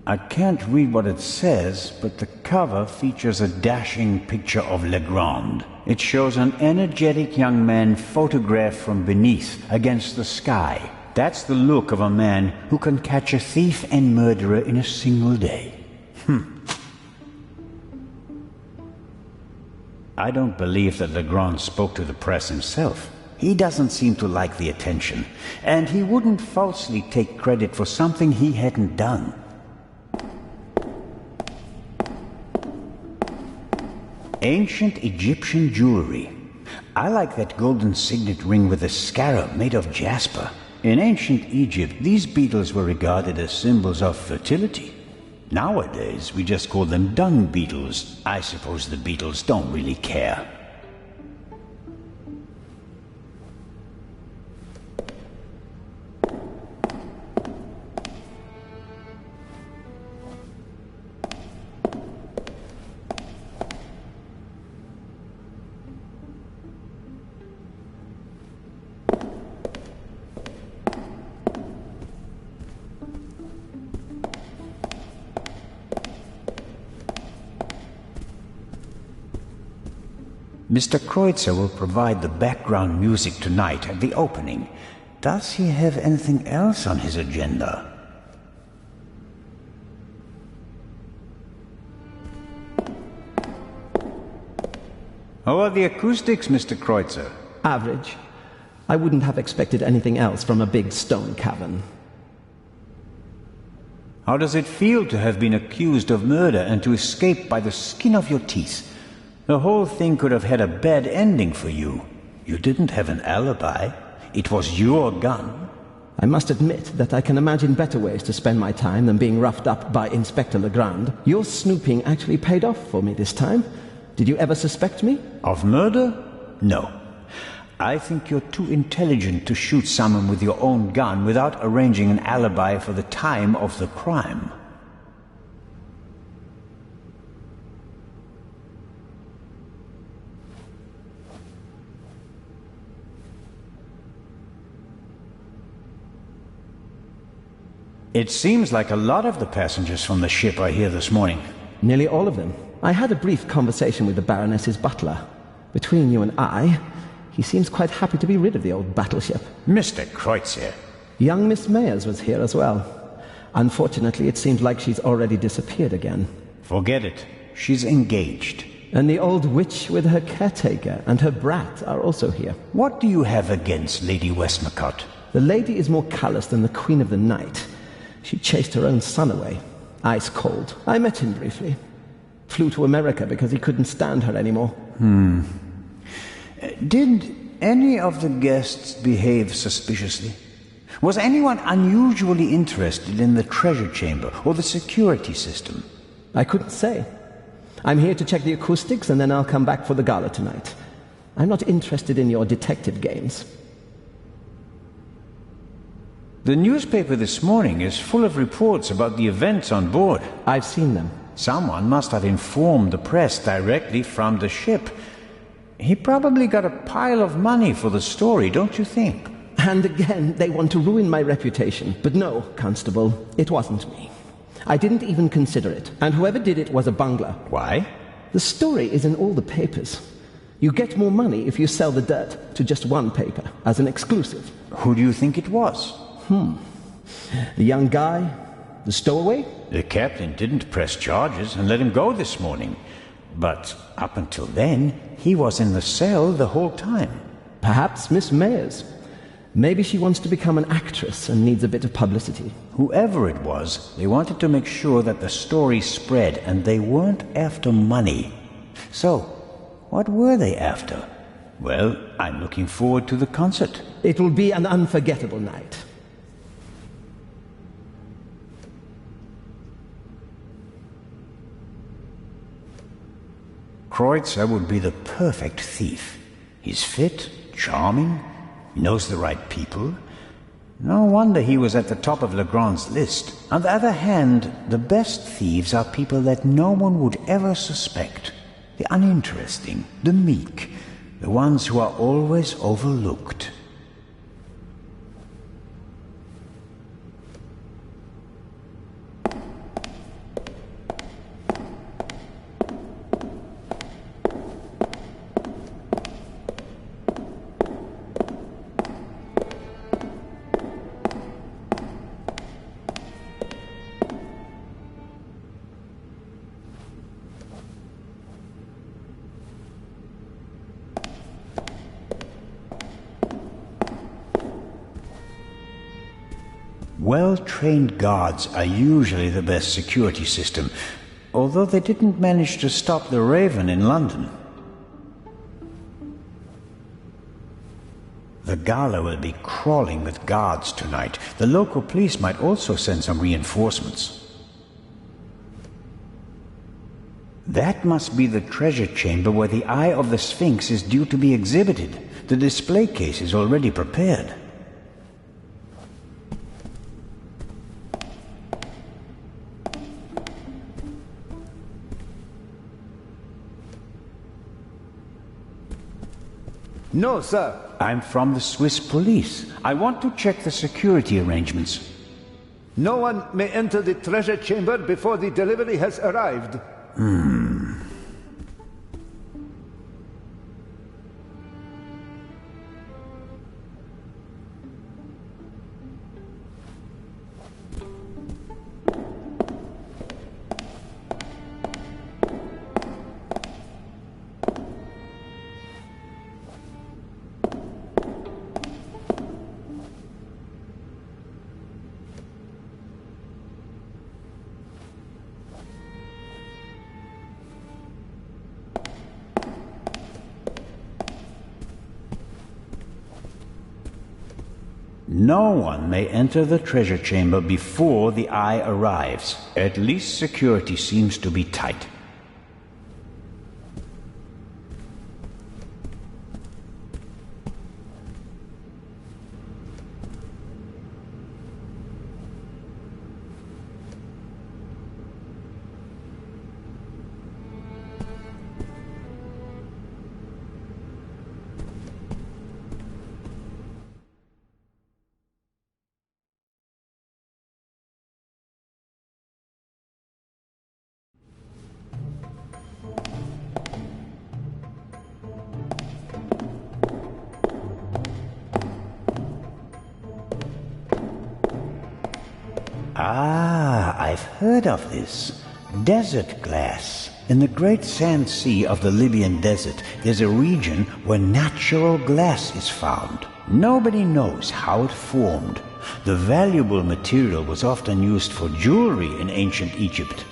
I can't read what it says, but the cover features a dashing picture of Legrand. It shows an energetic young man photographed from beneath, against the sky. That's the look of a man who can catch a thief and murderer in a single day. I don't believe that Legrand spoke to the press himself. He doesn't seem to like the attention, and he wouldn't falsely take credit for something he hadn't done. Ancient Egyptian jewelry. I like that golden signet ring with a scarab made of jasper. In ancient Egypt, these beetles were regarded as symbols of fertility. Nowadays, we just call them dung beetles. I suppose the beetles don't really care. Mr. Kreutzer will provide the background music tonight at the opening. Does he have anything else on his agenda? How are the acoustics, Mr. Kreutzer? Average. I wouldn't have expected anything else from a big stone cavern. How does it feel to have been accused of murder and to escape by the skin of your teeth? The whole thing could have had a bad ending for you. You didn't have an alibi. It was your gun. I must admit that I can imagine better ways to spend my time than being roughed up by Inspector Legrand. Your snooping actually paid off for me this time. Did you ever suspect me? Of murder? No. I think you're too intelligent to shoot someone with your own gun without arranging an alibi for the time of the crime. It seems like a lot of the passengers from the ship are here this morning. Nearly all of them. I had a brief conversation with the Baroness's butler. Between you and I, he seems quite happy to be rid of the old battleship. Mr. Kreutzer. Young Miss Mayers was here as well. Unfortunately, it seems like she's already disappeared again. Forget it. She's engaged. And the old witch with her caretaker and her brat are also here. What do you have against Lady Westmacott? The lady is more callous than the Queen of the Night. She chased her own son away. Ice cold. I met him briefly. Flew to America because he couldn't stand her anymore. Did any of the guests behave suspiciously? Was anyone unusually interested in the treasure chamber or the security system? I couldn't say. I'm here to check the acoustics and then I'll come back for the gala tonight. I'm not interested in your detective games. The newspaper this morning is full of reports about the events on board. I've seen them. Someone must have informed the press directly from the ship. He probably got a pile of money for the story, don't you think? And again, they want to ruin my reputation. But no, Constable, it wasn't me. I didn't even consider it, and whoever did it was a bungler. Why? The story is in all the papers. You get more money if you sell the dirt to just one paper, as an exclusive. Who do you think it was? The young guy? The stowaway? The captain didn't press charges and let him go this morning. But up until then, he was in the cell the whole time. Perhaps Miss Mayers. Maybe she wants to become an actress and needs a bit of publicity. Whoever it was, they wanted to make sure that the story spread, and they weren't after money. So, what were they after? Well, I'm looking forward to the concert. It will be an unforgettable night. Kreutzer would be the perfect thief. He's fit, charming, knows the right people. No wonder he was at the top of Legrand's list. On the other hand, the best thieves are people that no one would ever suspect. The uninteresting, the meek, the ones who are always overlooked. Well-trained guards are usually the best security system, although they didn't manage to stop the Raven in London. The gala will be crawling with guards tonight. The local police might also send some reinforcements. That must be the treasure chamber where the Eye of the Sphinx is due to be exhibited. The display case is already prepared. No, sir. I'm from the Swiss police. I want to check the security arrangements. No one may enter the treasure chamber before the delivery has arrived. No one may enter the treasure chamber before the Eye arrives. At least security seems to be tight. Ah, I've heard of this. Desert glass. In the Great Sand Sea of the Libyan Desert, there's a region where natural glass is found. Nobody knows how it formed. The valuable material was often used for jewelry in ancient Egypt.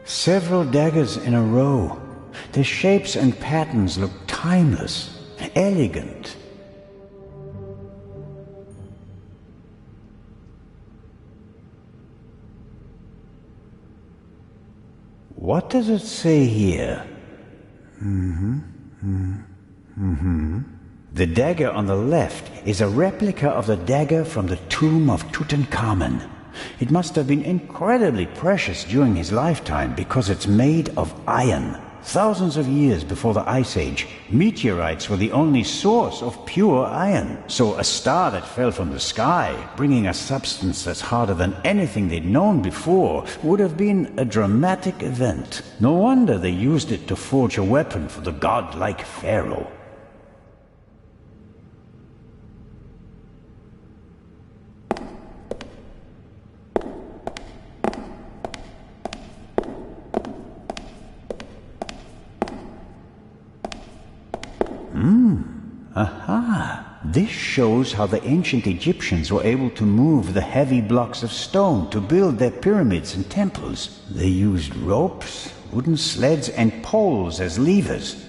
Several daggers in a row. Their shapes and patterns look timeless, elegant. What does it say here? The dagger on the left is a replica of the dagger from the tomb of Tutankhamun. It must have been incredibly precious during his lifetime because it's made of iron. Thousands of years before the Ice Age, meteorites were the only source of pure iron. So a star that fell from the sky, bringing a substance that's harder than anything they'd known before, would have been a dramatic event. No wonder they used it to forge a weapon for the godlike pharaoh. Aha! This shows how the ancient Egyptians were able to move the heavy blocks of stone to build their pyramids and temples. They used ropes, wooden sleds and poles as levers.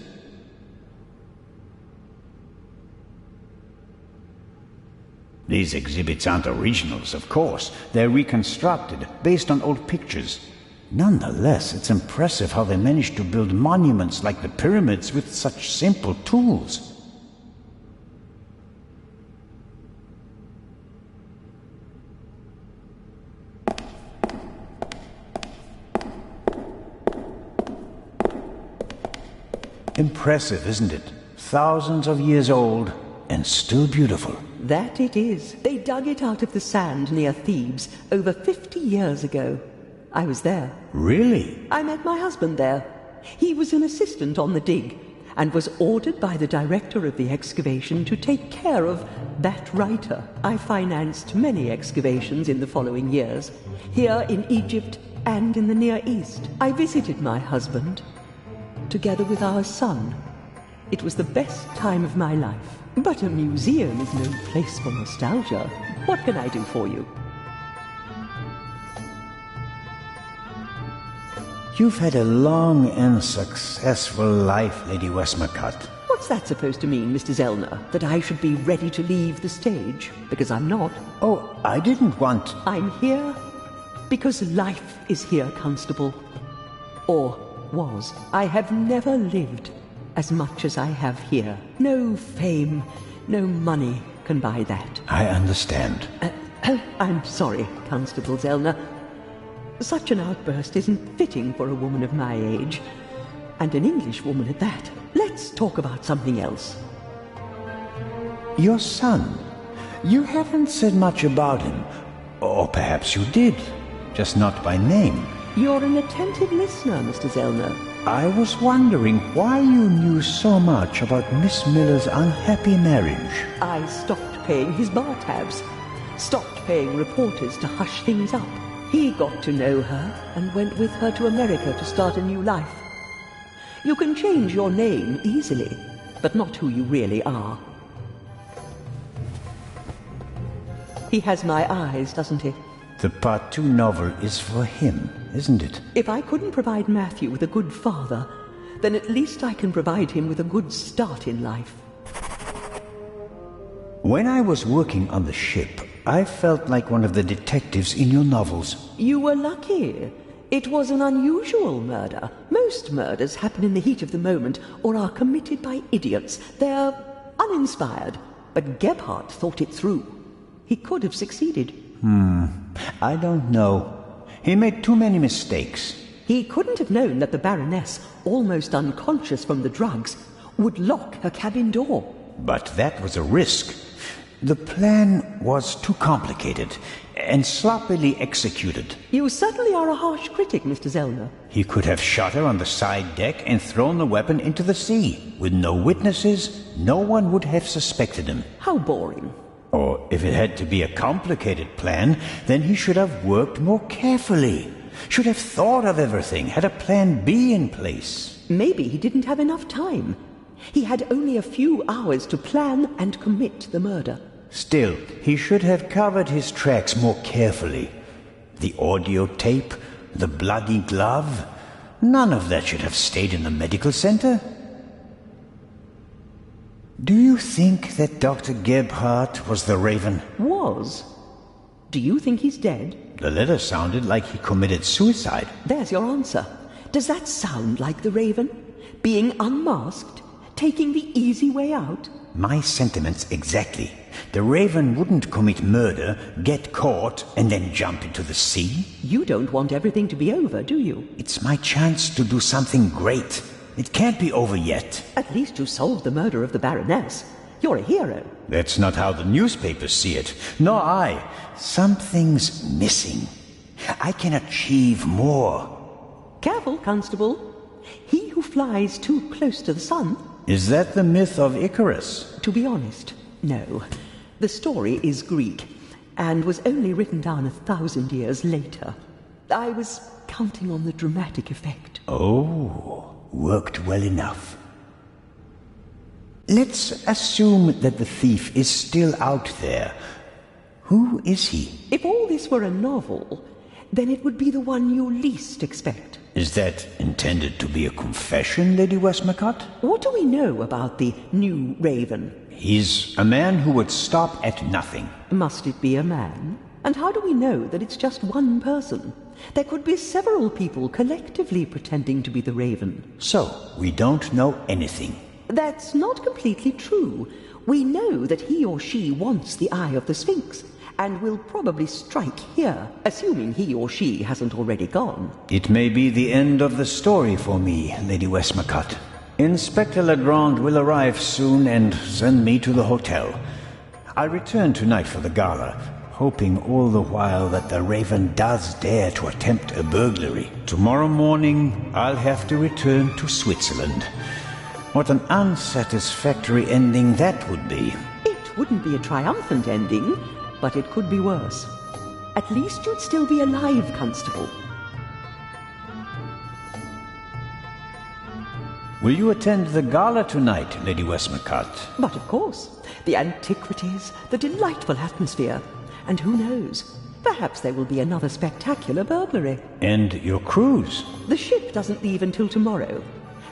These exhibits aren't originals, of course. They're reconstructed, based on old pictures. Nonetheless, it's impressive how they managed to build monuments like the pyramids with such simple tools. Impressive, isn't it? Thousands of years old, and still beautiful. That it is. They dug it out of the sand near Thebes over 50 years ago. I was there. Really? I met my husband there. He was an assistant on the dig and was ordered by the director of the excavation to take care of that writer. I financed many excavations in the following years, here in Egypt and in the Near East. I visited my husband, together with our son. It was the best time of my life. But a museum is no place for nostalgia. What can I do for you? You've had a long and successful life, Lady Westmacott. What's that supposed to mean, Mr. Zellner? That I should be ready to leave the stage? Because I'm not. Oh, I didn't want... I'm here because life is here, Constable. Or was. I have never lived as much as I have here. No fame, no money can buy that. I understand. I'm sorry, Constable Zellner. Such an outburst isn't fitting for a woman of my age, and an English woman at that. Let's talk about something else. Your son. You haven't said much about him. Or perhaps you did, just not by name. You're an attentive listener, Mr. Zellner. I was wondering why you knew so much about Miss Miller's unhappy marriage. I stopped paying his bar tabs, stopped paying reporters to hush things up. He got to know her and went with her to America to start a new life. You can change your name easily, but not who you really are. He has my eyes, doesn't he? The Part 2 novel is for him, isn't it? If I couldn't provide Matthew with a good father, then at least I can provide him with a good start in life. When I was working on the ship, I felt like one of the detectives in your novels. You were lucky. It was an unusual murder. Most murders happen in the heat of the moment or are committed by idiots. They're uninspired. But Gebhardt thought it through. He could have succeeded. I don't know. He made too many mistakes. He couldn't have known that the Baroness, almost unconscious from the drugs, would lock her cabin door. But that was a risk. The plan was too complicated and sloppily executed. You certainly are a harsh critic, Mr. Zellner. He could have shot her on the side deck and thrown the weapon into the sea. With no witnesses, no one would have suspected him. How boring. Or if it had to be a complicated plan, then he should have worked more carefully. Should have thought of everything, had a plan B in place. Maybe he didn't have enough time. He had only a few hours to plan and commit the murder. Still, he should have covered his tracks more carefully. The audio tape, the bloody glove, none of that should have stayed in the medical center. Do you think that Dr. Gebhardt was the Raven? Was? Do you think he's dead? The letter sounded like he committed suicide. There's your answer. Does that sound like the Raven? Being unmasked? Taking the easy way out? My sentiments exactly. The Raven wouldn't commit murder, get caught, and then jump into the sea. You don't want everything to be over, do you? It's my chance to do something great. It can't be over yet. At least you solved the murder of the Baroness. You're a hero. That's not how the newspapers see it. Nor I. Something's missing. I can achieve more. Careful, Constable. He who flies too close to the sun... Is that the myth of Icarus? To be honest, no. The story is Greek, and was only written down 1,000 years later. I was counting on the dramatic effect. Oh, worked well enough. Let's assume that the thief is still out there. Who is he? If all this were a novel, then it would be the one you least expect. Is that intended to be a confession, Lady Westmacott? What do we know about the new Raven? He's a man who would stop at nothing. Must it be a man? And how do we know that it's just one person? There could be several people collectively pretending to be the Raven. So, we don't know anything. That's not completely true. We know that he or she wants the Eye of the Sphinx, and will probably strike here, assuming he or she hasn't already gone. It may be the end of the story for me, Lady Westmacott. Inspector Legrand will arrive soon and send me to the hotel. I'll return tonight for the gala, hoping all the while that the Raven does dare to attempt a burglary. Tomorrow morning, I'll have to return to Switzerland. What an unsatisfactory ending that would be. It wouldn't be a triumphant ending, but it could be worse. At least you'd still be alive, Constable. Will you attend the gala tonight, Lady Westmacott? But of course, the antiquities, the delightful atmosphere, and who knows, perhaps there will be another spectacular burglary. And your cruise? The ship doesn't leave until tomorrow,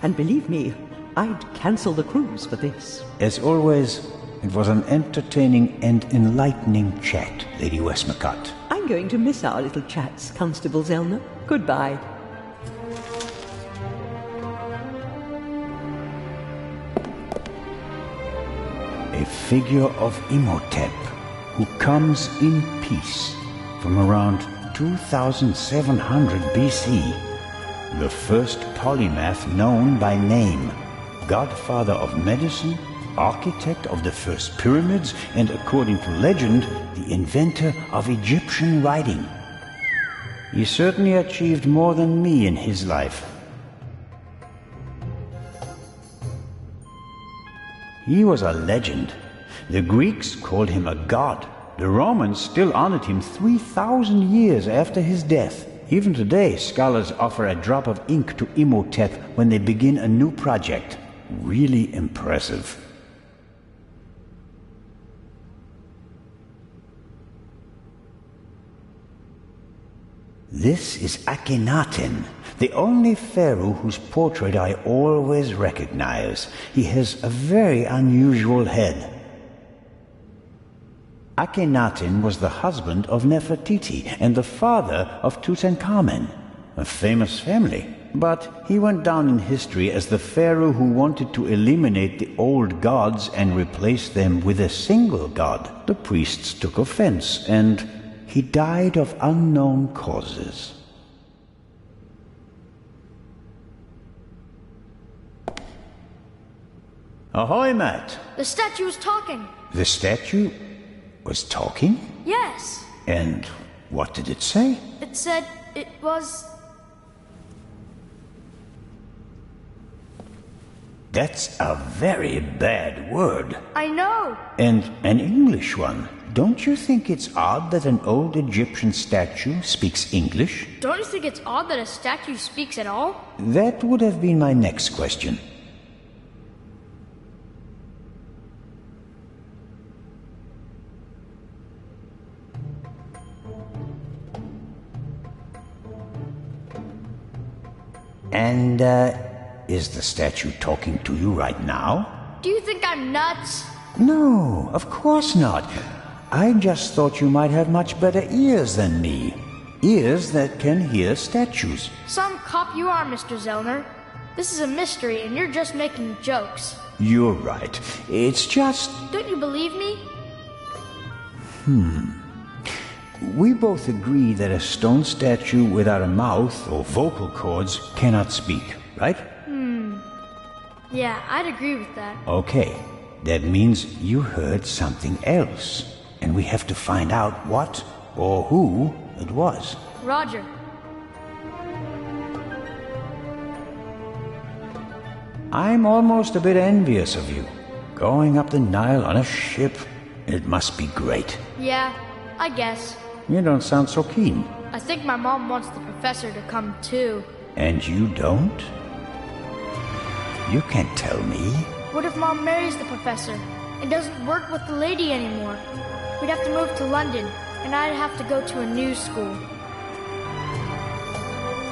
and believe me, I'd cancel the cruise for this. As always, it was an entertaining and enlightening chat, Lady Westmacott. I'm going to miss our little chats, Constable Zellner. Goodbye. A figure of Imhotep, who comes in peace from around 2700 BC. The first polymath known by name, godfather of medicine, architect of the first pyramids, and according to legend, the inventor of Egyptian writing. He certainly achieved more than me in his life. He was a legend. The Greeks called him a god. The Romans still honored him 3,000 years after his death. Even today, scholars offer a drop of ink to Imhotep when they begin a new project. Really impressive. This is Akhenaten, the only pharaoh whose portrait I always recognize. He has a very unusual head. Akhenaten was the husband of Nefertiti and the father of Tutankhamen, a famous family. But he went down in history as the pharaoh who wanted to eliminate the old gods and replace them with a single god. The priests took offense, and he died of unknown causes. Ahoy, Matt! The statue was talking. The statue was talking? Yes. And what did it say? It said it was... That's a very bad word. I know. And an English one. Don't you think it's odd that an old Egyptian statue speaks English? Don't you think it's odd that a statue speaks at all? That would have been my next question. And, is the statue talking to you right now? Do you think I'm nuts? No, of course not. I just thought you might have much better ears than me. Ears that can hear statues. Some cop you are, Mr. Zellner. This is a mystery and you're just making jokes. You're right. It's just... Don't you believe me? We both agree that a stone statue without a mouth or vocal cords cannot speak, right? Yeah, I'd agree with that. Okay. That means you heard something else. And we have to find out what or who it was. Roger. I'm almost a bit envious of you. Going up the Nile on a ship. It must be great. Yeah, I guess. You don't sound so keen. I think my mom wants the professor to come too. And you don't? You can't tell me. What if Mom marries the professor and doesn't work with the lady anymore? We'd have to move to London, and I'd have to go to a new school.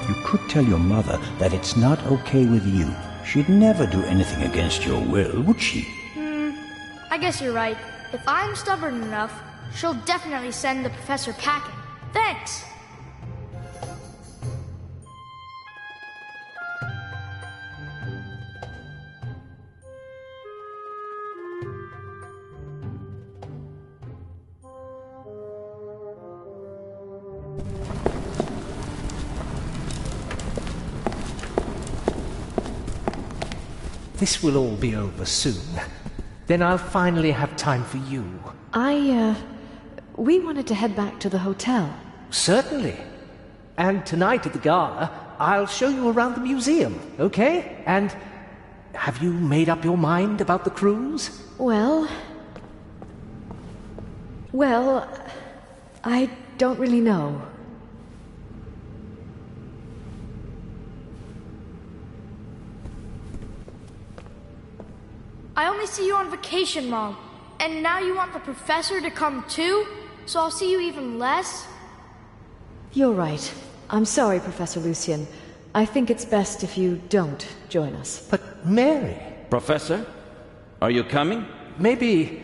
You could tell your mother that it's not okay with you. She'd never do anything against your will, would she? I guess you're right. If I'm stubborn enough, she'll definitely send the professor packing. Thanks! This will all be over soon. Then I'll finally have time for you. We wanted to head back to the hotel. Certainly. And tonight at the gala, I'll show you around the museum, okay? And have you made up your mind about the cruise? Well, I don't really know. I only see you on vacation, Mom. And now you want the professor to come too? So I'll see you even less? You're right. I'm sorry, Professor Lucien. I think it's best if you don't join us. But Mary... Professor, are you coming? Maybe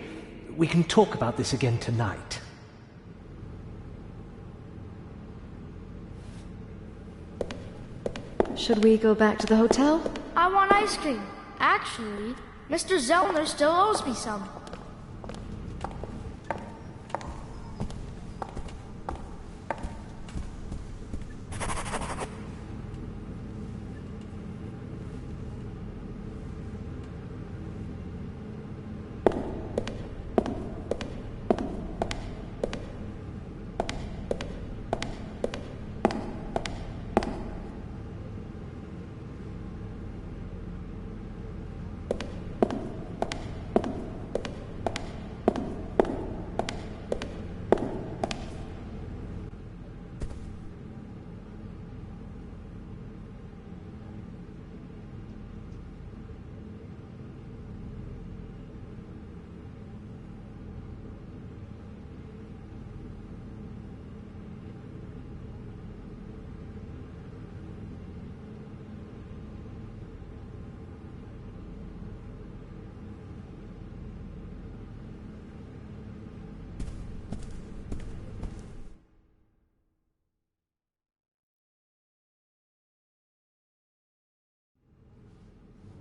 we can talk about this again tonight. Should we go back to the hotel? I want ice cream. Actually, Mr. Zellner still owes me some.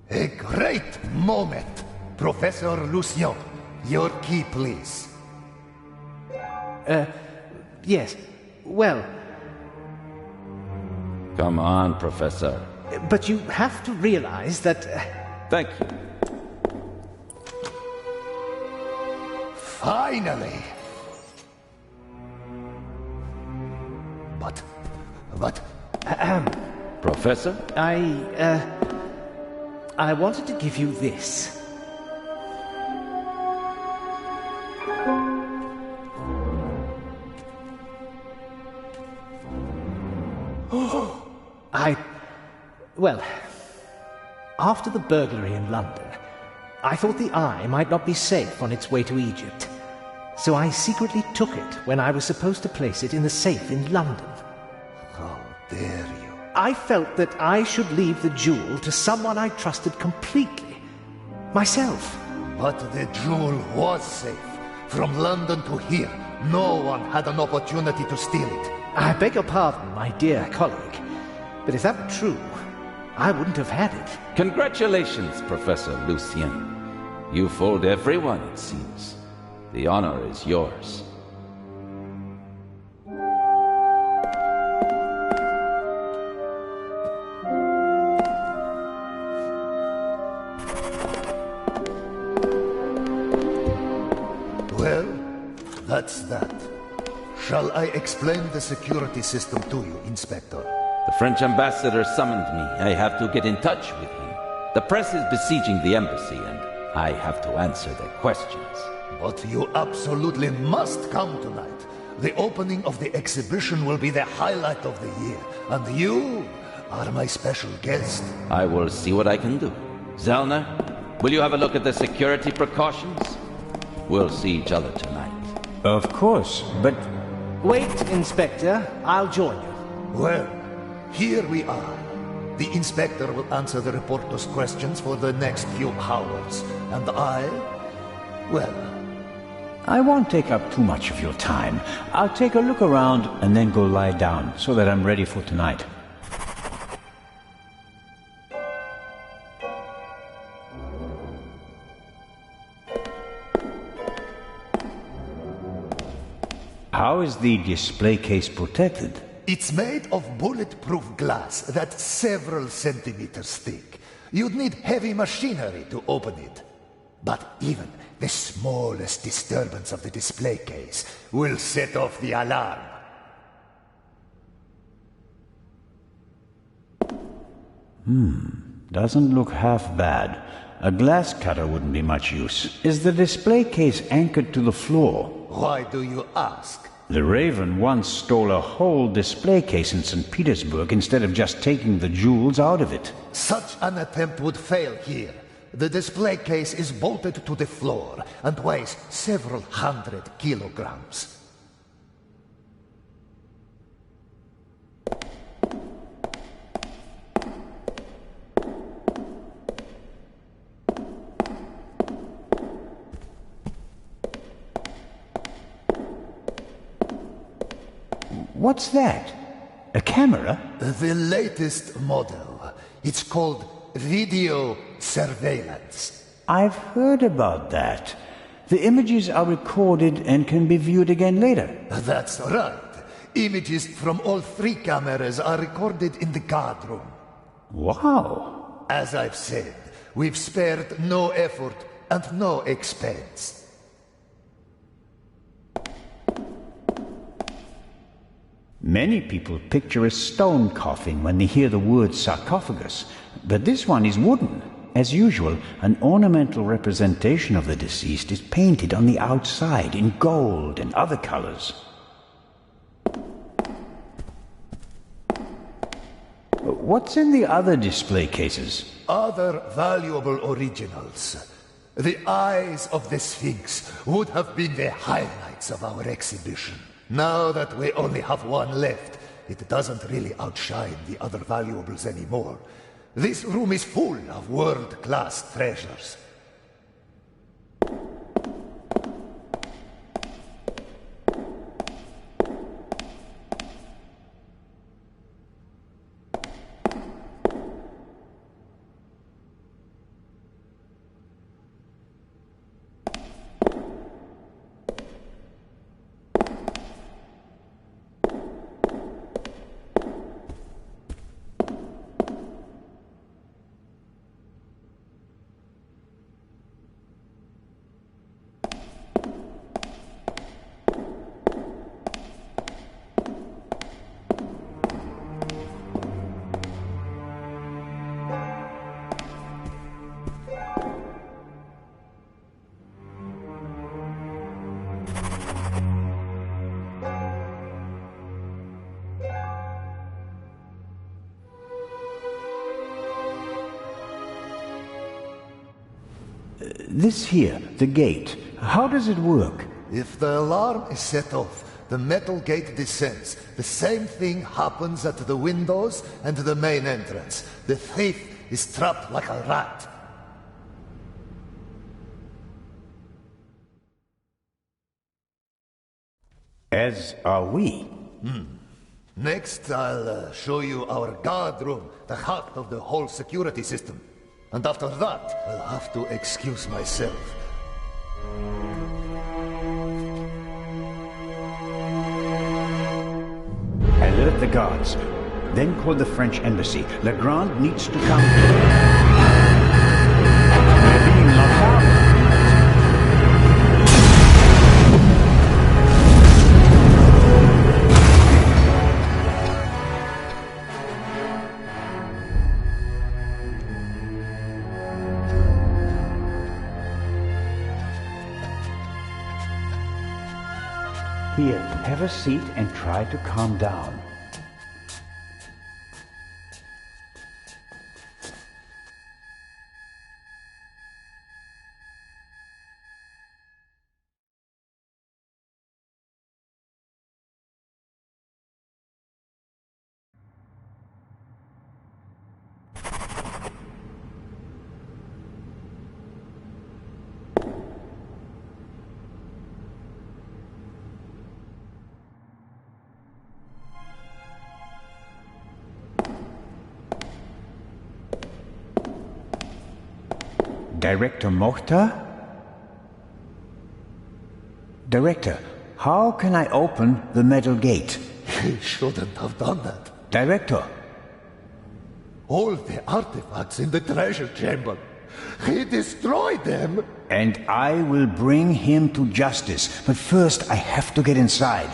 A great moment! Professor Lucien, your key, please. Yes. Well... Come on, Professor. But you have to realize that... Thank you. Finally! But... Professor? I wanted to give you this. Well, after the burglary in London, I thought the Eye might not be safe on its way to Egypt. So I secretly took it when I was supposed to place it in the safe in London. How dare you? I felt that I should leave the jewel to someone I trusted completely. Myself. But the jewel was safe. From London to here, no one had an opportunity to steal it. I beg your pardon, my dear colleague. But if that were true, I wouldn't have had it. Congratulations, Professor Lucien. You fooled everyone, it seems. The honor is yours. Well, that's that. Shall I explain the security system to you, Inspector? The French ambassador summoned me. I have to get in touch with him. The press is besieging the embassy, and I have to answer their questions. But you absolutely must come tonight. The opening of the exhibition will be the highlight of the year, and you are my special guest. I will see what I can do. Zellner, will you have a look at the security precautions? We'll see each other tonight. Of course, but... Wait, Inspector. I'll join you. Well, Here we are. The inspector will answer the reporter's questions for the next few hours. And well... I won't take up too much of your time. I'll take a look around and then go lie down so that I'm ready for tonight. How is the display case protected? It's made of bulletproof glass that's several centimeters thick. You'd need heavy machinery to open it. But even the smallest disturbance of the display case will set off the alarm. Doesn't look half bad. A glass cutter wouldn't be much use. Is the display case anchored to the floor? Why do you ask? The Raven once stole a whole display case in St. Petersburg instead of just taking the jewels out of it. Such an attempt would fail here. The display case is bolted to the floor and weighs several hundred kilograms. What's that? A camera? The latest model. It's called video surveillance. I've heard about that. The images are recorded and can be viewed again later. That's right. Images from all three cameras are recorded in the guard room. Wow. As I've said, we've spared no effort and no expense. Many people picture a stone coffin when they hear the word sarcophagus, but this one is wooden. As usual, an ornamental representation of the deceased is painted on the outside in gold and other colors. What's in the other display cases? Other valuable originals. The eyes of the Sphinx would have been the highlights of our exhibition. Now that we only have one left, it doesn't really outshine the other valuables anymore. This room is full of world-class treasures. This here, the gate, how does it work? If the alarm is set off, the metal gate descends. The same thing happens at the windows and the main entrance. The thief is trapped like a rat. As are we. Next, I'll show you our guard room, the heart of the whole security system. And after that, I'll have to excuse myself. Alert the guards. Then call the French embassy. Legrand needs to come. We're being locked out. Here, have a seat and try to calm down. Director Mohta? Director, how can I open the metal gate? He shouldn't have done that. Director! All the artifacts in the treasure chamber. He destroyed them. And I will bring him to justice. But first, I have to get inside.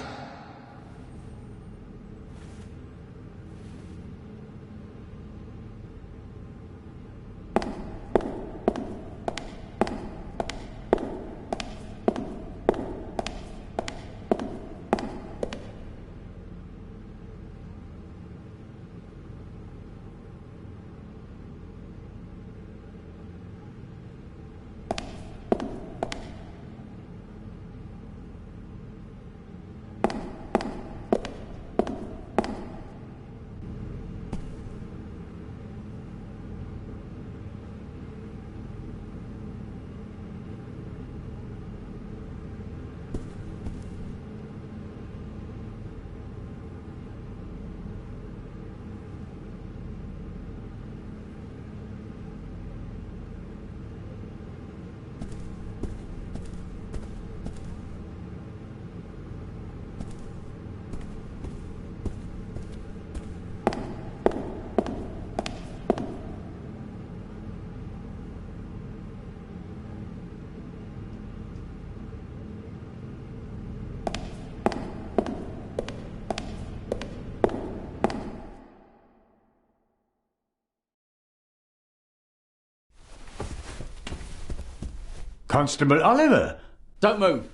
Constable Oliver! Don't move.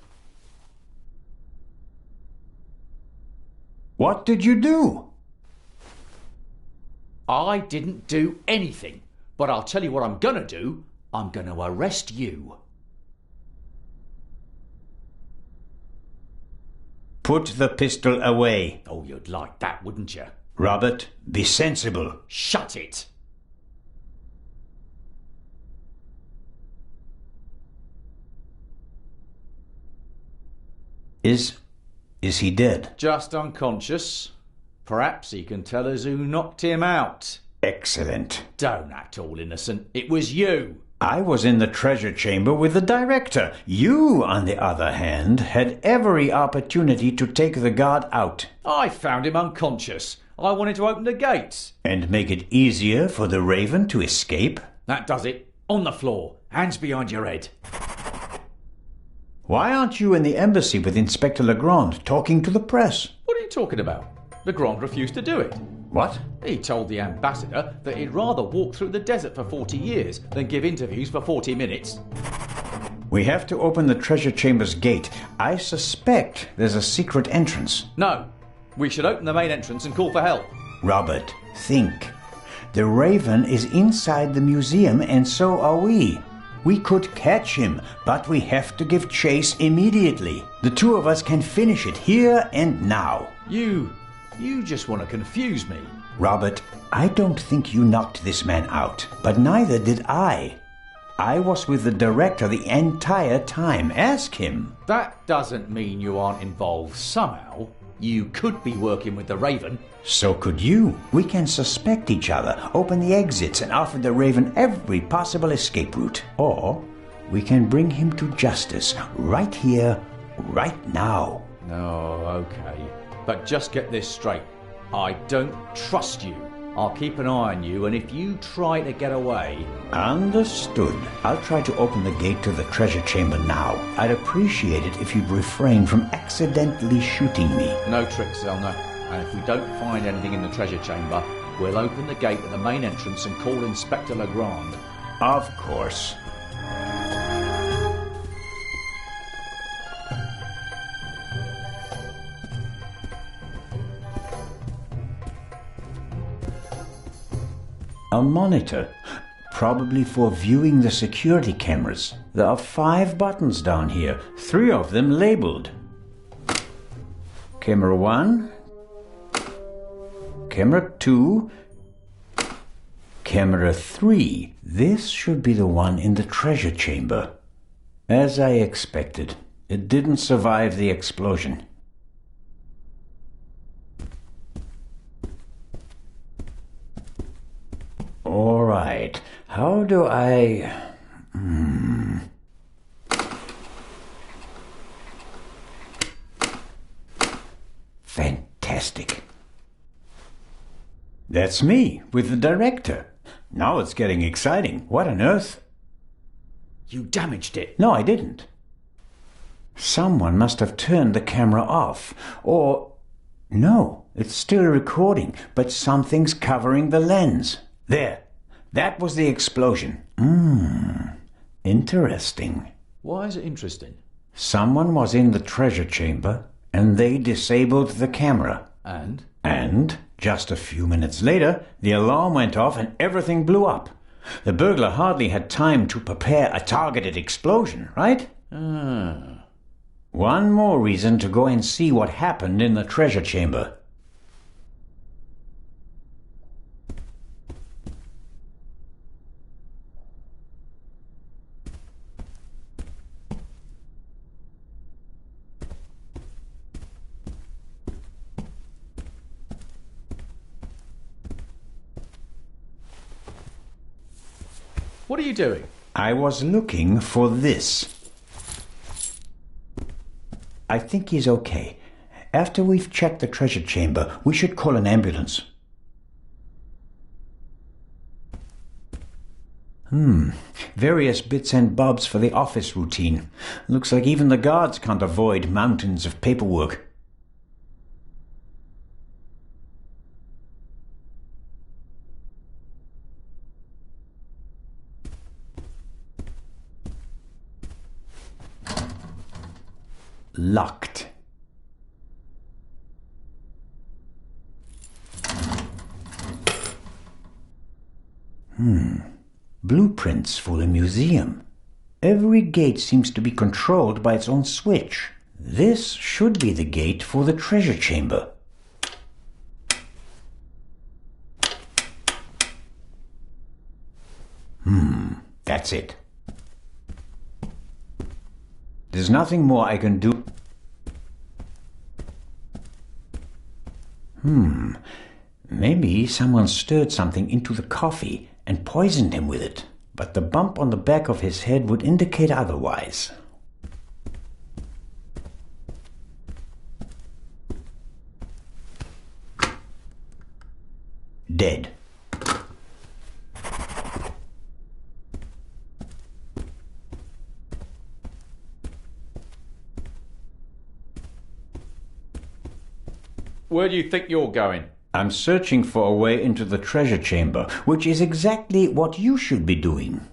What did you do? I didn't do anything. But I'll tell you what I'm gonna do. I'm gonna arrest you. Put the pistol away. Oh, you'd like that, wouldn't you? Robert, be sensible. Shut it. Is he dead? Just unconscious. Perhaps he can tell us who knocked him out. Excellent. Don't act all innocent. It was you. I was in the treasure chamber with the director. You, on the other hand, had every opportunity to take the guard out. I found him unconscious. I wanted to open the gates. And make it easier for the Raven to escape? That does it. On the floor. Hands behind your head. Why aren't you in the embassy with Inspector Legrand talking to the press? What are you talking about? Legrand refused to do it. What? He told the ambassador that he'd rather walk through the desert for 40 years than give interviews for 40 minutes. We have to open the treasure chamber's gate. I suspect there's a secret entrance. No. We should open the main entrance and call for help. Robert, think. The Raven is inside the museum and so are we. We could catch him, but we have to give chase immediately. The two of us can finish it here and now. You just want to confuse me. Robert, I don't think you knocked this man out, but neither did I. I was with the director the entire time. Ask him. That doesn't mean you aren't involved somehow. You could be working with the Raven. So could you. We can suspect each other, open the exits, and offer the Raven every possible escape route. Or we can bring him to justice right here, right now. Oh, okay. But just get this straight. I don't trust you. I'll keep an eye on you, and if you try to get away... Understood. I'll try to open the gate to the treasure chamber now. I'd appreciate it if you'd refrain from accidentally shooting me. No tricks, Zelna. And if we don't find anything in the treasure chamber, we'll open the gate at the main entrance and call Inspector Legrand. Of course. A monitor, probably for viewing the security cameras. There are 5 buttons down here, 3 of them labeled. Camera 1, Camera 2, Camera 3. This should be the one in the treasure chamber. As I expected, it didn't survive the explosion. All right, how do I... Fantastic. That's me, with the director. Now it's getting exciting. What on earth? You damaged it. No, I didn't. Someone must have turned the camera off. Or... no, it's still recording, but something's covering the lens. There. That was the explosion. Interesting. Why is it interesting? Someone was in the treasure chamber, and they disabled the camera. And? And, just a few minutes later, the alarm went off and everything blew up. The burglar hardly had time to prepare a targeted explosion, right? One more reason to go and see what happened in the treasure chamber. What are you doing? I was looking for this. I think he's okay. After we've checked the treasure chamber, we should call an ambulance. Various bits and bobs for the office routine. Looks like even the guards can't avoid mountains of paperwork. Locked. Blueprints for the museum. Every gate seems to be controlled by its own switch. This should be the gate for the treasure chamber. That's it. There's nothing more I can do. Maybe someone stirred something into the coffee and poisoned him with it, but the bump on the back of his head would indicate otherwise. Dead. Where do you think you're going? I'm searching for a way into the treasure chamber, which is exactly what you should be doing.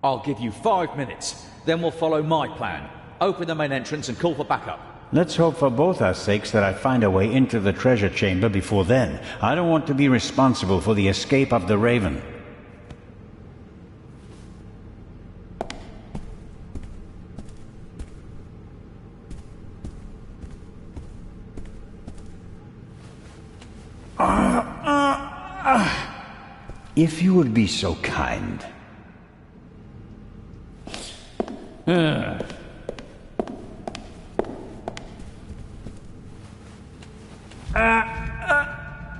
I'll give you 5 minutes. Then we'll follow my plan. Open the main entrance and call for backup. Let's hope for both our sakes that I find a way into the treasure chamber before then. I don't want to be responsible for the escape of the Raven. If you would be so kind.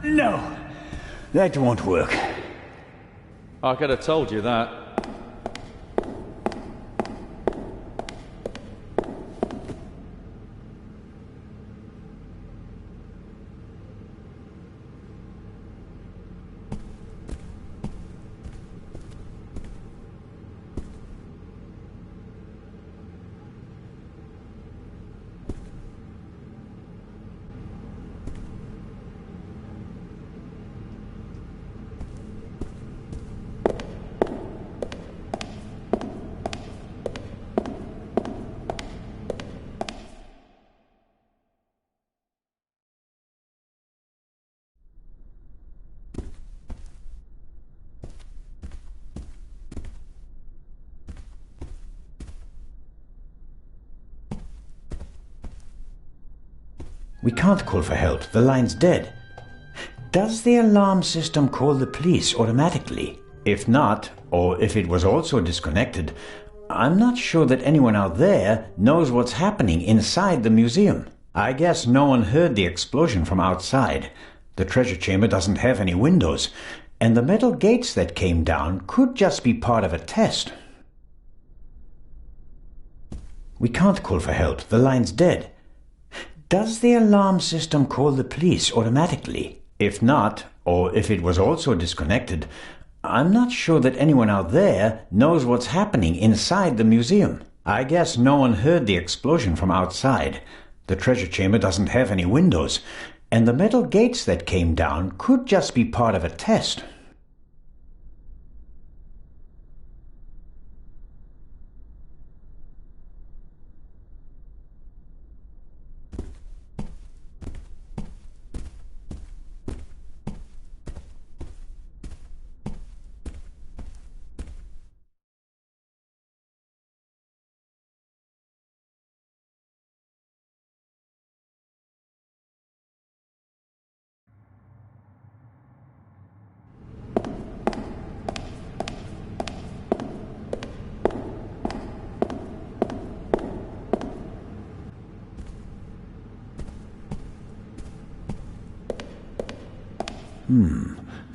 No, that won't work. I could have told you that. We can't call for help. The line's dead. Does the alarm system call the police automatically? If not, or if it was also disconnected, I'm not sure that anyone out there knows what's happening inside the museum. I guess no one heard the explosion from outside. The treasure chamber doesn't have any windows, and the metal gates that came down could just be part of a test. We can't call for help. The line's dead. Does the alarm system call the police automatically? If not, or if it was also disconnected, I'm not sure that anyone out there knows what's happening inside the museum. I guess no one heard the explosion from outside. The treasure chamber doesn't have any windows, and the metal gates that came down could just be part of a test.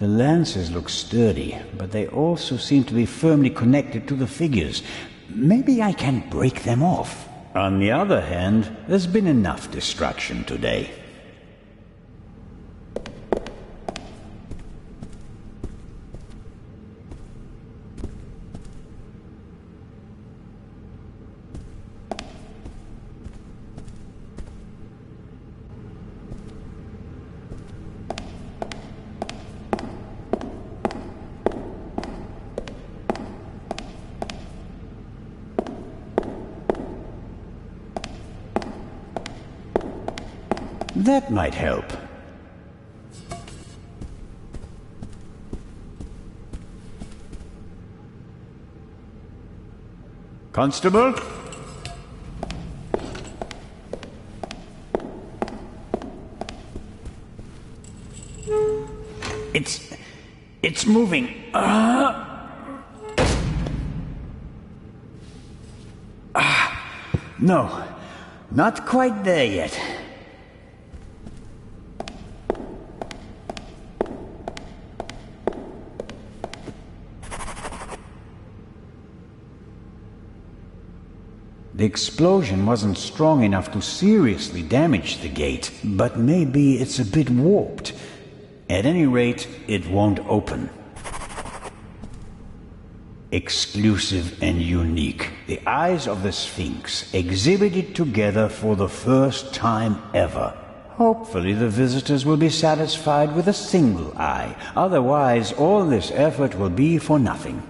The lances look sturdy, but they also seem to be firmly connected to the figures. Maybe I can break them off. On the other hand, there's been enough destruction today. That might help. Constable? It's moving. No, not quite there yet. The explosion wasn't strong enough to seriously damage the gate, but maybe it's a bit warped. At any rate, it won't open. Exclusive and unique. The eyes of the Sphinx exhibited together for the first time ever. Hopefully the visitors will be satisfied with a single eye. Otherwise, all this effort will be for nothing.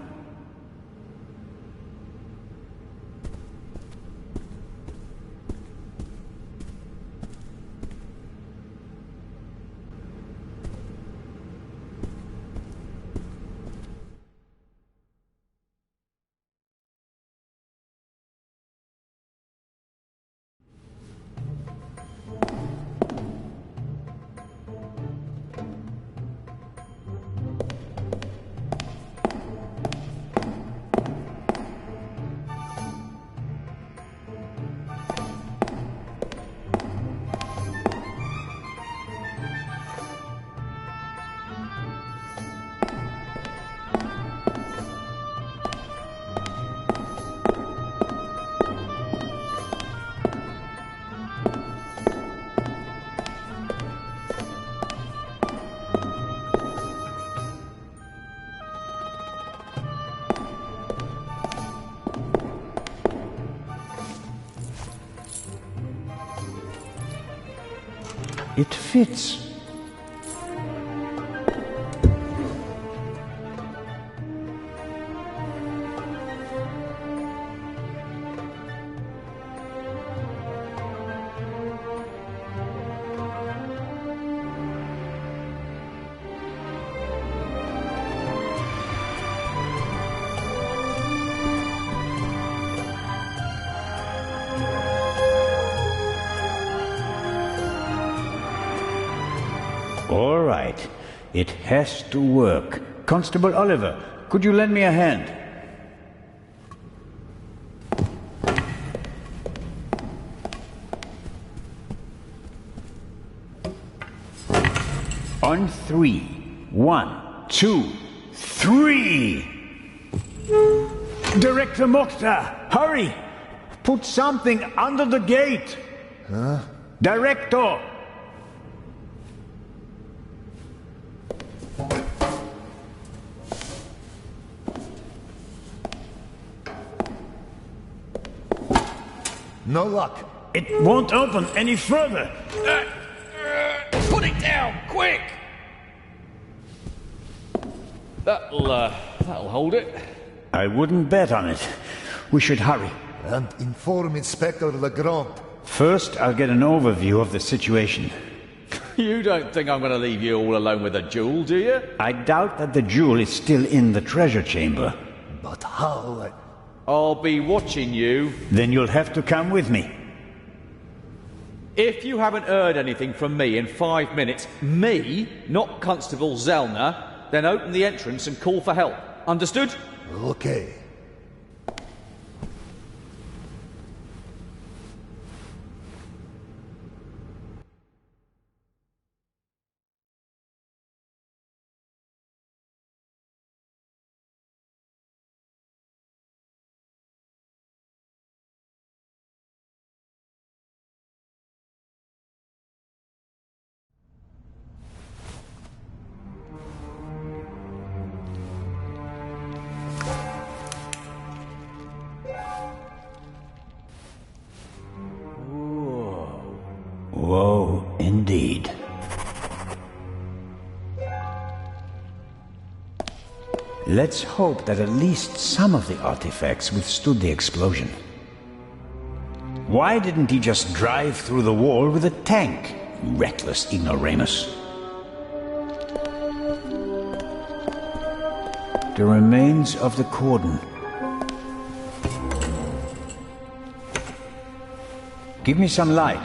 It fits. All right. It has to work. Constable Oliver, could you lend me a hand? On 3. 1, 2, 3! Director Mokhtar, hurry! Put something under the gate! Huh? Director! No luck. It won't open any further. Put it down, quick! That'll hold it. I wouldn't bet on it. We should hurry. And inform Inspector Legrand. First, I'll get an overview of the situation. You don't think I'm going to leave you all alone with the jewel, do you? I doubt that the jewel is still in the treasure chamber. But how? I'll be watching you. Then you'll have to come with me. If you haven't heard anything from me in 5 minutes, me, not Constable Zellner, then open the entrance and call for help. Understood? Okay. Whoa, indeed. Let's hope that at least some of the artifacts withstood the explosion. Why didn't he just drive through the wall with a tank? Reckless ignoramus. The remains of the cordon. Give me some light.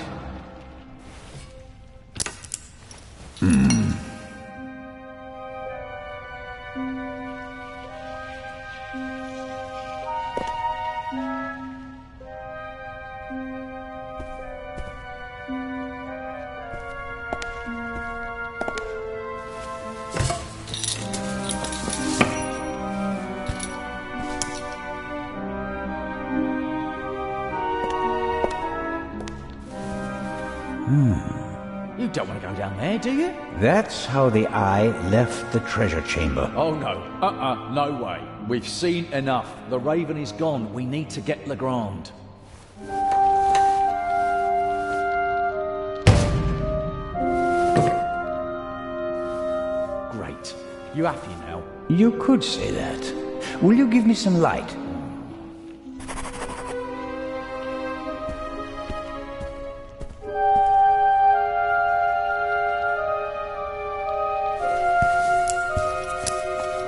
You don't want to go down there, do you? That's how the eye left the treasure chamber. Oh, no. No way. We've seen enough. The Raven is gone. We need to get Legrand. Great. You happy now? You could say that. Will you give me some light?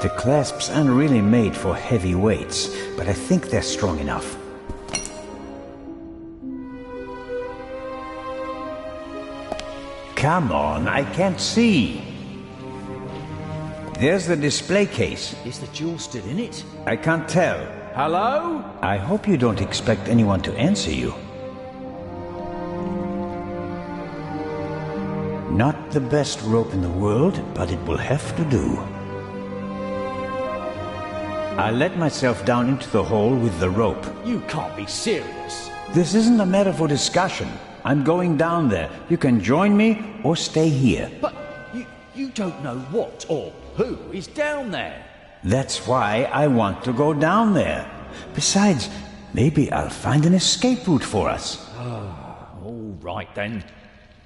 The clasps aren't really made for heavy weights, but I think they're strong enough. Come on, I can't see. There's the display case. Is the jewel still in it? I can't tell. Hello? I hope you don't expect anyone to answer you. Not the best rope in the world, but it will have to do. I let myself down into the hole with the rope. You can't be serious. This isn't a matter for discussion. I'm going down there. You can join me or stay here. But you don't know what or who is down there. That's why I want to go down there. Besides, maybe I'll find an escape route for us. All right then.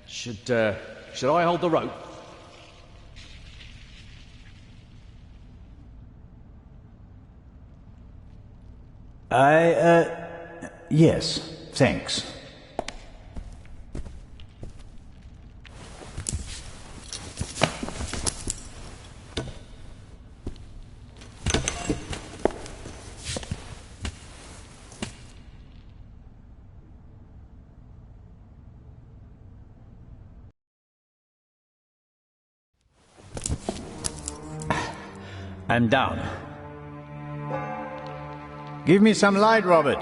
Should I hold the rope? Yes, thanks. I'm down. Give me some light, Robert.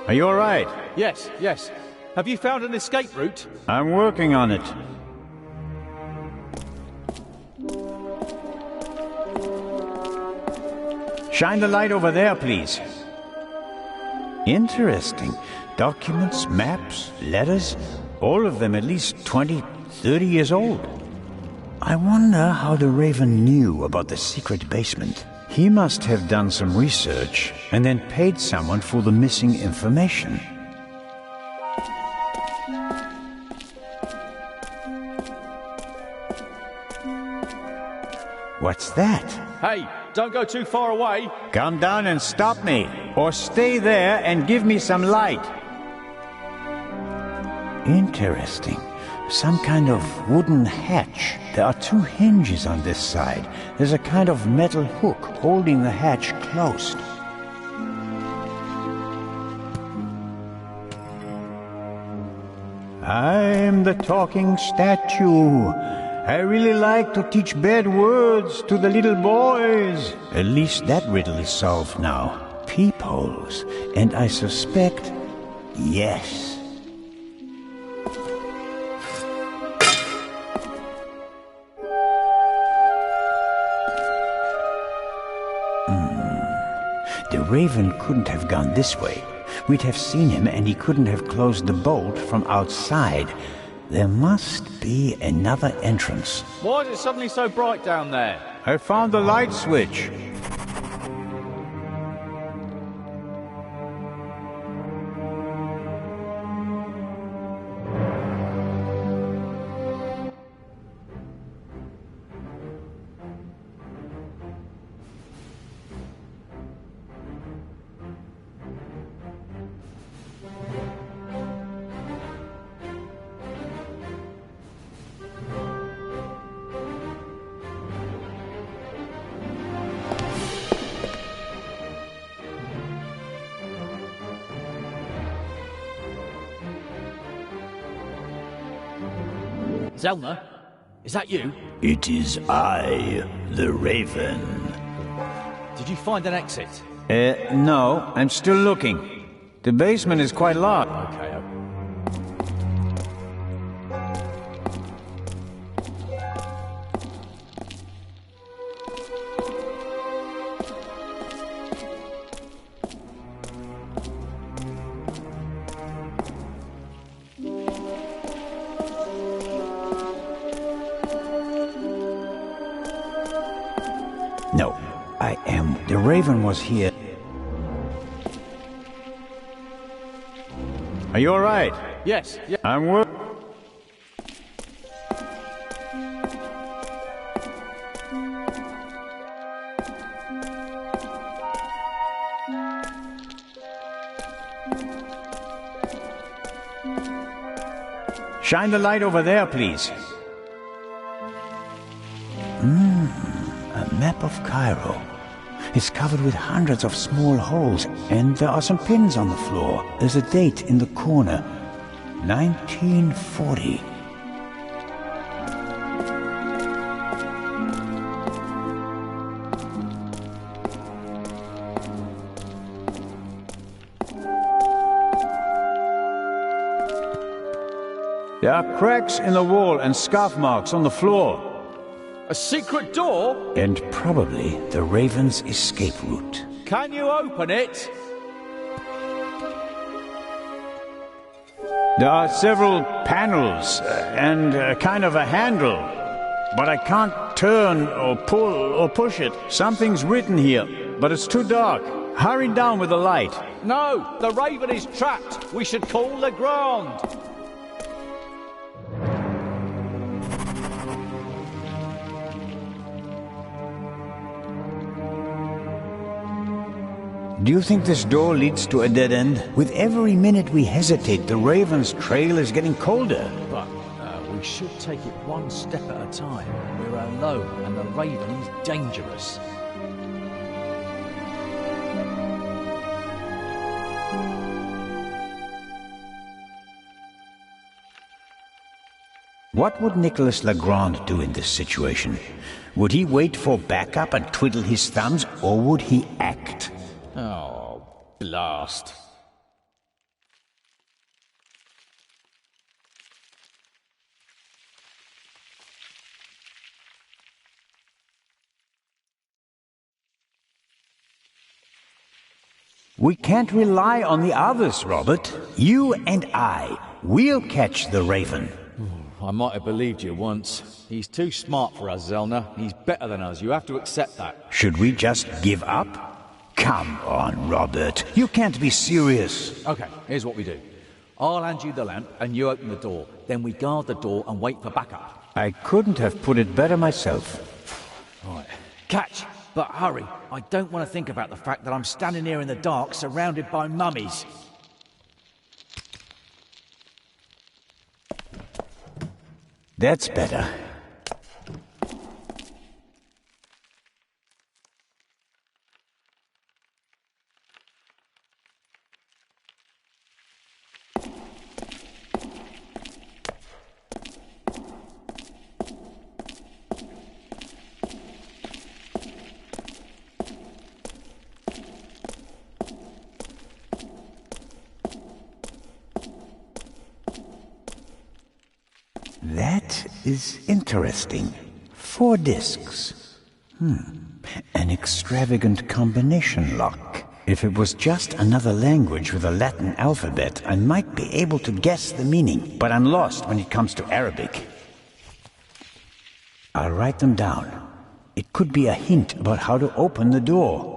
Are you all right? Yes, yes. Have you found an escape route? I'm working on it. Shine the light over there, please. Interesting. Documents, maps, letters, all of them at least 20, 30 years old. I wonder how the Raven knew about the secret basement. He must have done some research and then paid someone for the missing information. What's that? Hey, don't go too far away. Come down and stop me, or stay there and give me some light. Interesting. Some kind of wooden hatch. There are two hinges on this side. There's a kind of metal hook holding the hatch closed. I'm the talking statue. I really like to teach bad words to the little boys. At least that riddle is solved now. Peepholes. And I suspect, yes. The Raven couldn't have gone this way. We'd have seen him and he couldn't have closed the bolt from outside. There must be another entrance. Why is it suddenly so bright down there? I found the light switch. Zelna, is that you? It is I, the Raven. Did you find an exit? No, I'm still looking. The basement is quite large. Okay. No, I am. The Raven was here. Are you all right? Yes, yeah. I'm Shine the light over there, please. A map of Cairo. It's covered with hundreds of small holes, and there are some pins on the floor. There's a date in the corner. 1940. There are cracks in the wall and scuff marks on the floor. A secret door? And probably the Raven's escape route. Can you open it? There are several panels and kind of a handle, but I can't turn or pull or push it. Something's written here, but it's too dark. Hurry down with the light. No, the Raven is trapped. We should call Legrand. Do you think this door leads to a dead end? With every minute we hesitate, the Raven's trail is getting colder. But we should take it one step at a time. We're alone, and the Raven is dangerous. What would Nicholas Legrand do in this situation? Would he wait for backup and twiddle his thumbs, or would he act? Oh, blast. We can't rely on the others, Robert. You and we'll catch the Raven. I might have believed you once. He's too smart for us, Zelna. He's better than us. You have to accept that. Should we just give up? Come on, Robert. You can't be serious. Okay, here's what we do. I'll hand you the lamp and you open the door. Then we guard the door and wait for backup. I couldn't have put it better myself. Right. Catch! But hurry. I don't want to think about the fact that I'm standing here in the dark surrounded by mummies. That's better. That is interesting. 4 discs. An extravagant combination lock. If it was just another language with a Latin alphabet, I might be able to guess the meaning, but I'm lost when it comes to Arabic. I'll write them down. It could be a hint about how to open the door.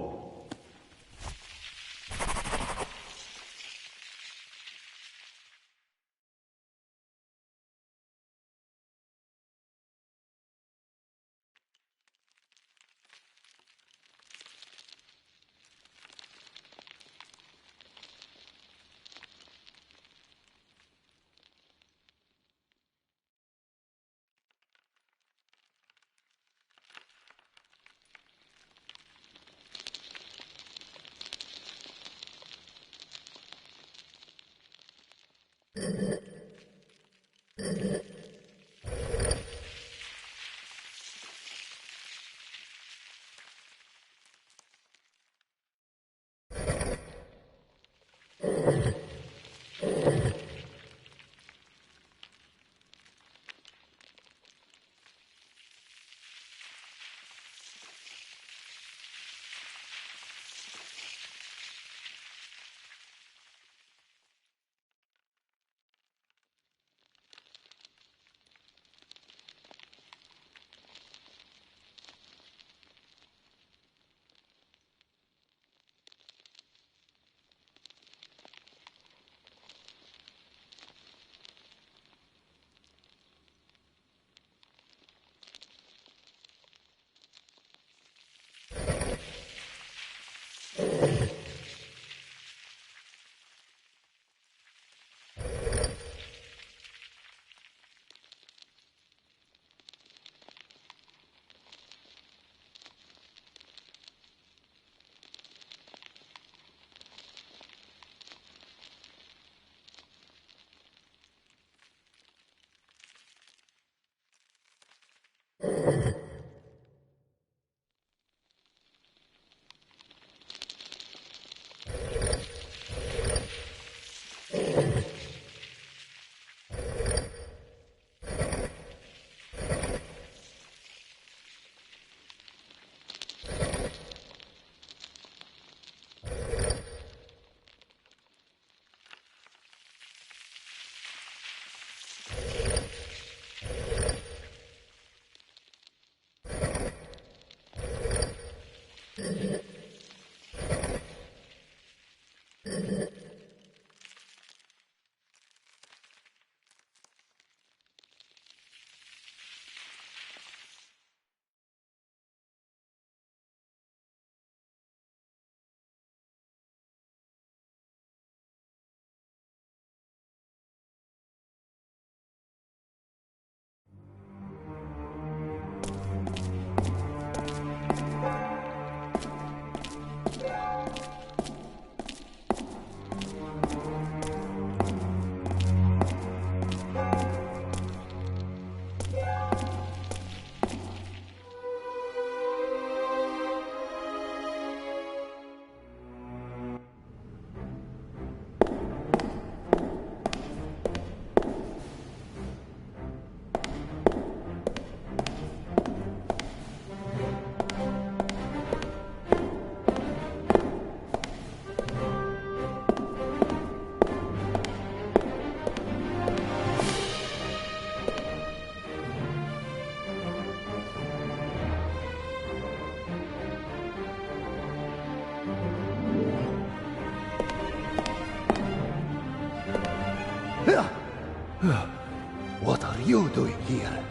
What are you doing here?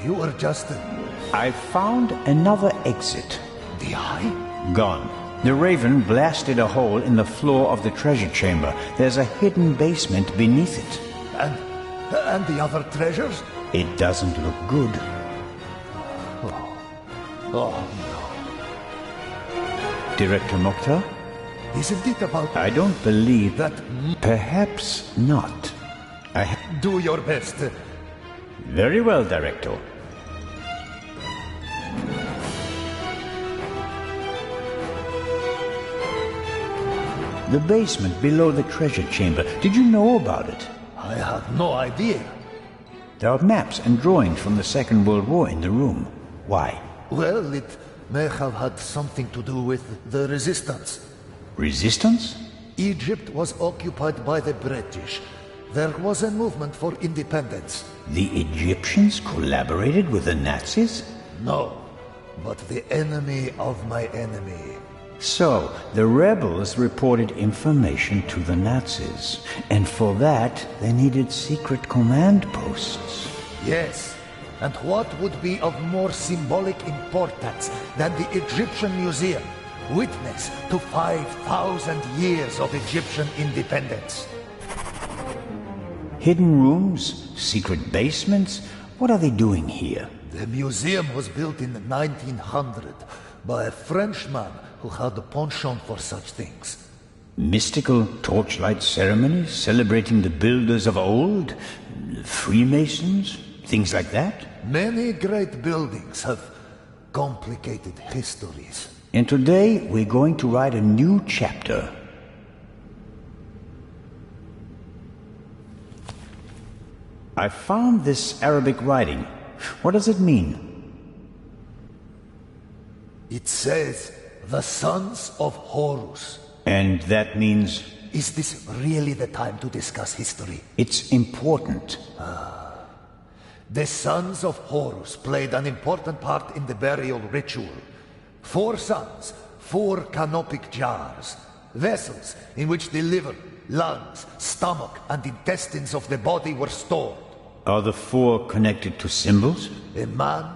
You were just... I found another exit. The Eye? Gone. The Raven blasted a hole in the floor of the treasure chamber. There's a hidden basement beneath it. And the other treasures? It doesn't look good. Oh, Director Mokhtar? isn't it about... I don't believe that... Perhaps not. Do your best. Very well, Director. The basement below the treasure chamber. Did you know about it? I had no idea. There are maps and drawings from the Second World War in the room. Why? Well, it may have had something to do with the resistance. Resistance? Egypt was occupied by the British. There was a movement for independence. The Egyptians collaborated with the Nazis? No, but the enemy of my enemy. So, the rebels reported information to the Nazis, and for that they needed secret command posts. Yes, and what would be of more symbolic importance than the Egyptian Museum, witness to 5,000 years of Egyptian independence? Hidden rooms? Secret basements? What are they doing here? The museum was built in 1900 by a Frenchman who had a penchant for such things. Mystical torchlight ceremonies celebrating the builders of old? Freemasons? Things like that? Many great buildings have complicated histories. And today we're going to write a new chapter. I found this Arabic writing. What does it mean? It says, the sons of Horus. And that means? Is this really the time to discuss history? It's important. The sons of Horus played an important part in the burial ritual. 4 sons, 4 canopic jars, vessels in which the liver, lungs, stomach, and intestines of the body were stored. Are the 4 connected to symbols? A man,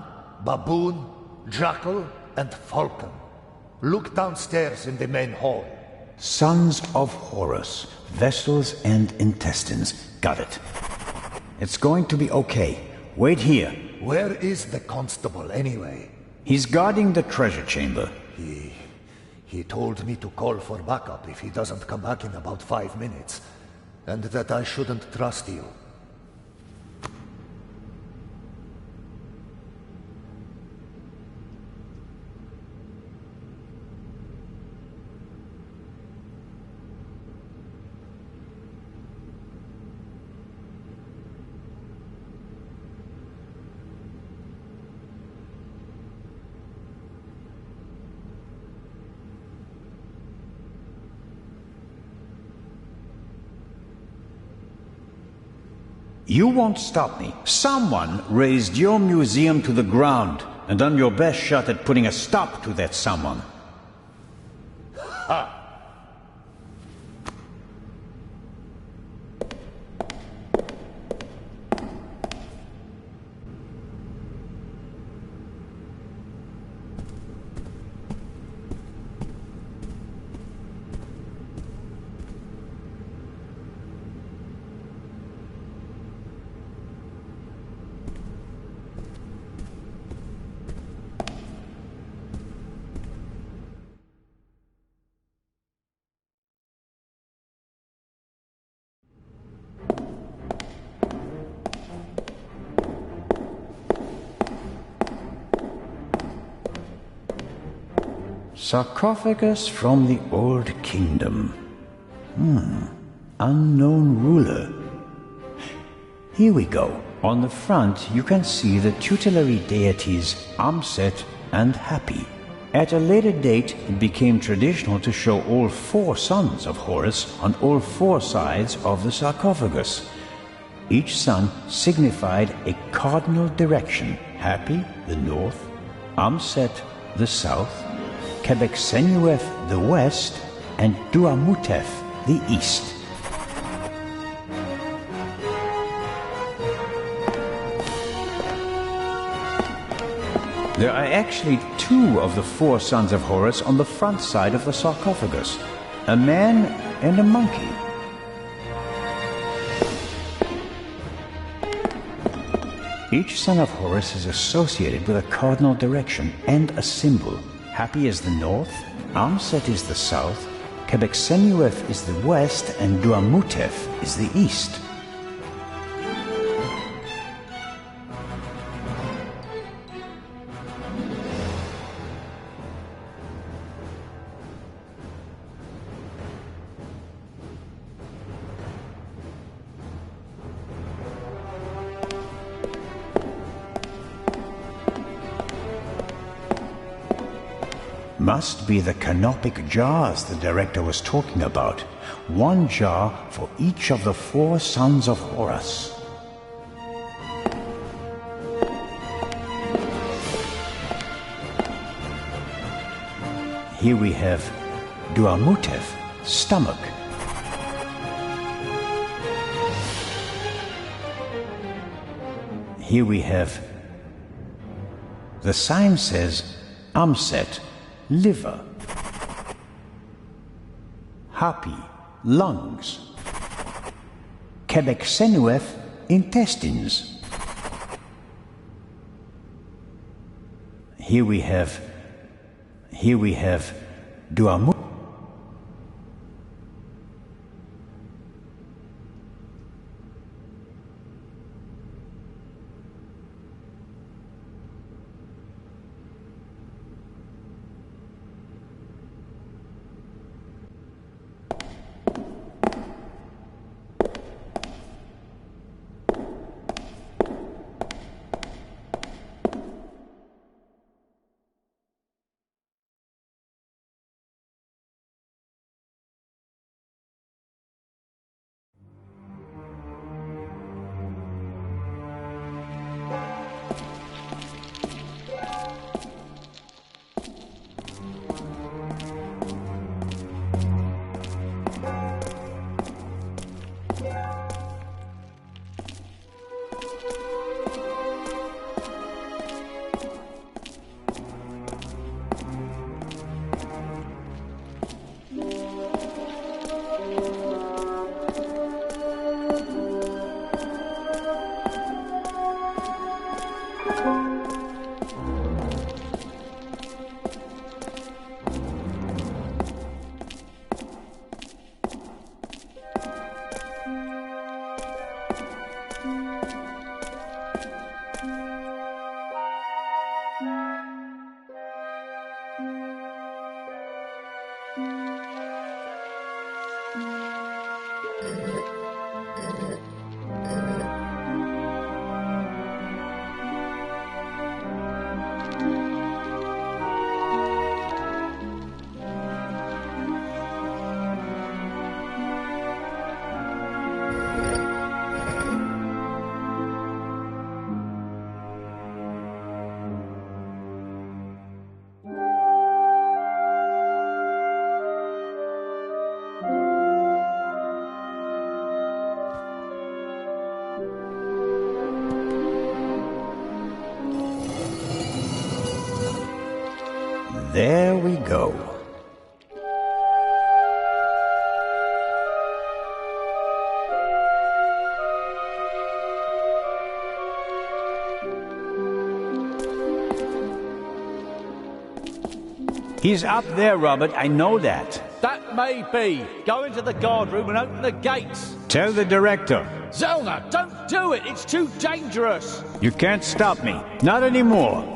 baboon, jackal, and falcon. Look downstairs in the main hall. Sons of Horus, vessels and intestines. Got it. It's going to be okay. Wait here. Where is the constable, anyway? He's guarding the treasure chamber. He told me to call for backup if he doesn't come back in about 5 minutes. And that I shouldn't trust you. You won't stop me. Someone raised your museum to the ground, and I'm your best shot at putting a stop to that someone. Ha! Sarcophagus from the Old Kingdom. Unknown ruler. Here we go. On the front you can see the tutelary deities Amset and Hapi. At a later date it became traditional to show all 4 sons of Horus on all 4 sides of the sarcophagus. Each son signified a cardinal direction. Hapi, the north, Amset, the south, Quebec-Senuef, the west, and Duamutef, the east. There are actually 2 of the 4 sons of Horus on the front side of the sarcophagus. A man and a monkey. Each son of Horus is associated with a cardinal direction and a symbol. Hapi is the north, Amset is the south, Quebec-Senuef is the west, and Duamutef is the east. Must be the canopic jars the director was talking about. 1 jar for each of the 4 sons of Horus. Here we have Duamutef, stomach. Here we have... The sign says Amset, liver. Hapi, lungs. Quebec-Senuef, intestines. Here we have Duamutef. There we go. He's up there, Robert. I know that. That may be. Go into the guard room and open the gates. Tell the director. Zelna, don't do it. It's too dangerous. You can't stop me. Not anymore.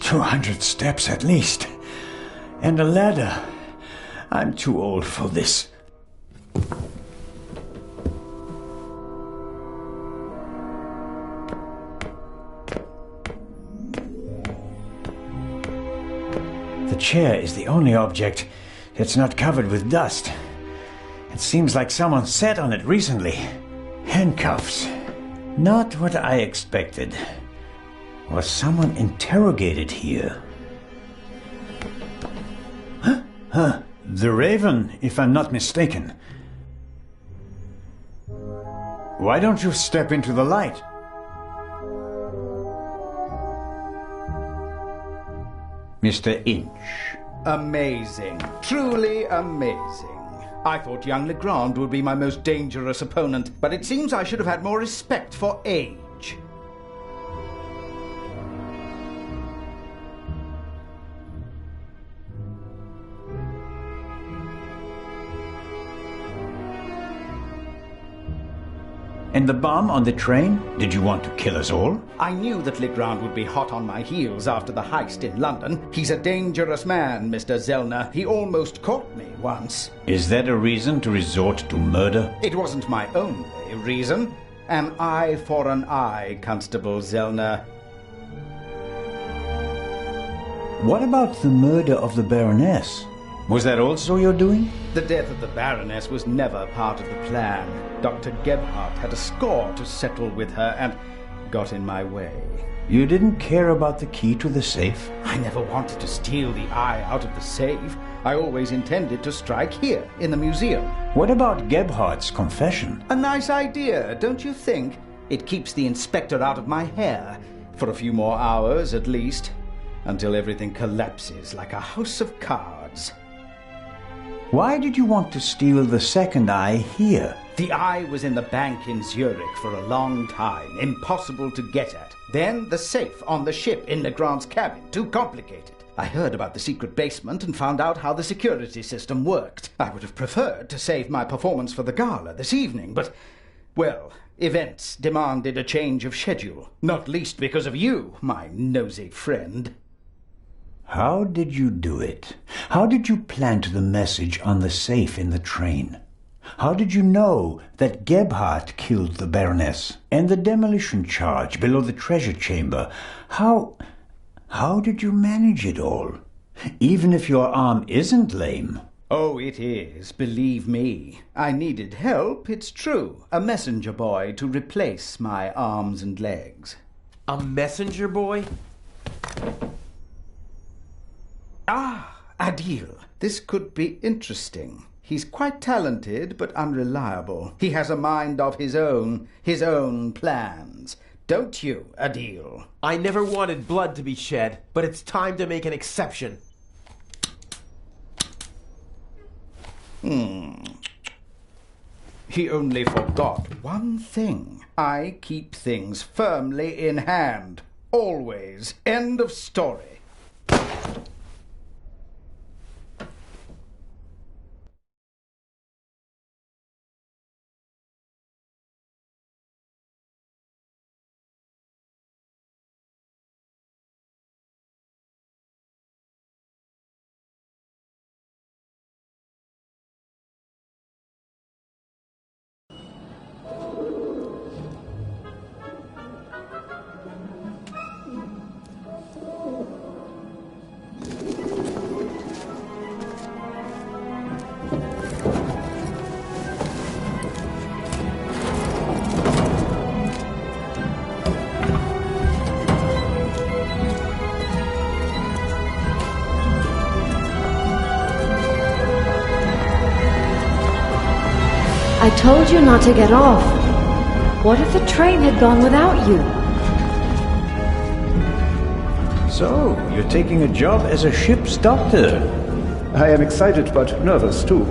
"200 steps at least. And a ladder. I'm too old for this." The chair is the only object that's not covered with dust. It seems like someone sat on it recently. Handcuffs. Not what I expected. Was someone interrogated here? Huh? The Raven, if I'm not mistaken. Why don't you step into the light? Mr. Inch. Amazing. Truly amazing. I thought young Legrand would be my most dangerous opponent, but it seems I should have had more respect for age. And the bomb on the train? Did you want to kill us all? I knew that Legrand would be hot on my heels after the heist in London. He's a dangerous man, Mr. Zellner. He almost caught me once. Is that a reason to resort to murder? It wasn't my only reason. An eye for an eye, Constable Zellner. What about the murder of the Baroness? Was that also your doing? The death of the Baroness was never part of the plan. Dr. Gebhardt had a score to settle with her and got in my way. You didn't care about the key to the safe? I never wanted to steal the eye out of the safe. I always intended to strike here, in the museum. What about Gebhardt's confession? A nice idea, don't you think? It keeps the inspector out of my hair. For a few more hours, at least. Until everything collapses like a house of cards. Why did you want to steal the second eye here? The eye was in the bank in Zurich for a long time, impossible to get at. Then the safe on the ship in Legrand's cabin, too complicated. I heard about the secret basement and found out how the security system worked. I would have preferred to save my performance for the gala this evening, but, well, events demanded a change of schedule. Not least because of you, my nosy friend. How did you do it? How did you plant the message on the safe in the train? How did you know that Gebhardt killed the Baroness? And the demolition charge below the treasure chamber? How did you manage it all? Even if your arm isn't lame. Oh, it is, believe me. I needed help, it's true. A messenger boy to replace my arms and legs. A messenger boy? Ah, Adil. This could be interesting. He's quite talented, but unreliable. He has a mind of his own plans. Don't you, Adil? I never wanted blood to be shed, but it's time to make an exception. He only forgot one thing. I keep things firmly in hand. Always. End of story. I told you not to get off. What if the train had gone without you? So, you're taking a job as a ship's doctor. I am excited but nervous too.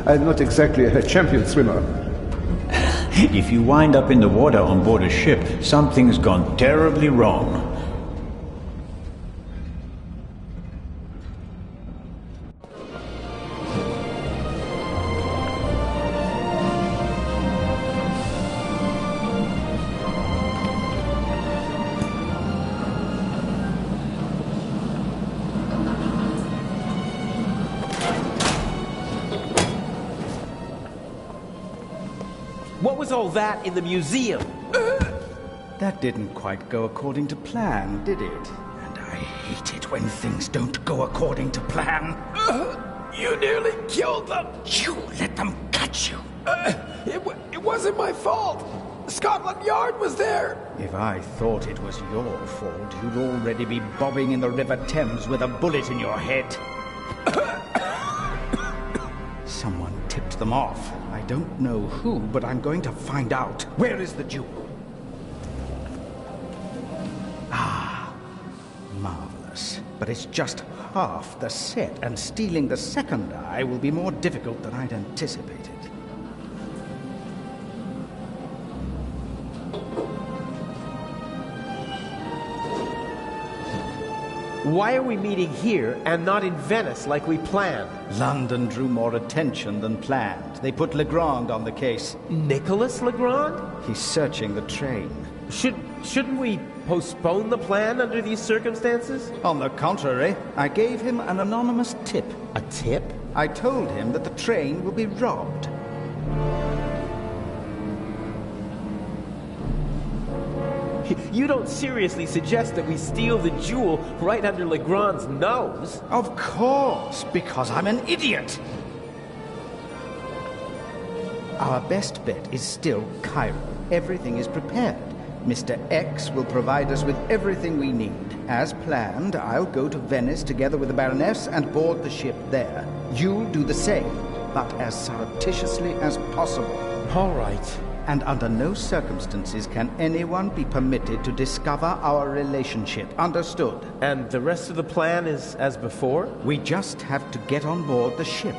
I'm not exactly a champion swimmer. If you wind up in the water on board a ship, something's gone terribly wrong. What was all that in the museum? That didn't quite go according to plan, did it? And I hate it when things don't go according to plan. You nearly killed them. You let them catch you. It wasn't my fault. Scotland Yard was there. If I thought it was your fault, you'd already be bobbing in the River Thames with a bullet in your head. them off. I don't know who, but I'm going to find out. Where is the jewel? Ah, marvelous. But it's just half the set, and stealing the second eye will be more difficult than I'd anticipated. Why are we meeting here and not in Venice like we planned? London drew more attention than planned. They put Legrand on the case. Nicholas Legrand? He's searching the train. Shouldn't we postpone the plan under these circumstances? On the contrary, I gave him an anonymous tip. A tip? I told him that the train will be robbed. You don't seriously suggest that we steal the jewel right under Legrand's nose? Of course, because I'm an idiot. Our best bet is still Cairo. Everything is prepared. Mr. X will provide us with everything we need. As planned, I'll go to Venice together with the Baroness and board the ship there. You'll do the same, but as surreptitiously as possible. All right. And under no circumstances can anyone be permitted to discover our relationship. Understood? And the rest of the plan is as before? We just have to get on board the ship.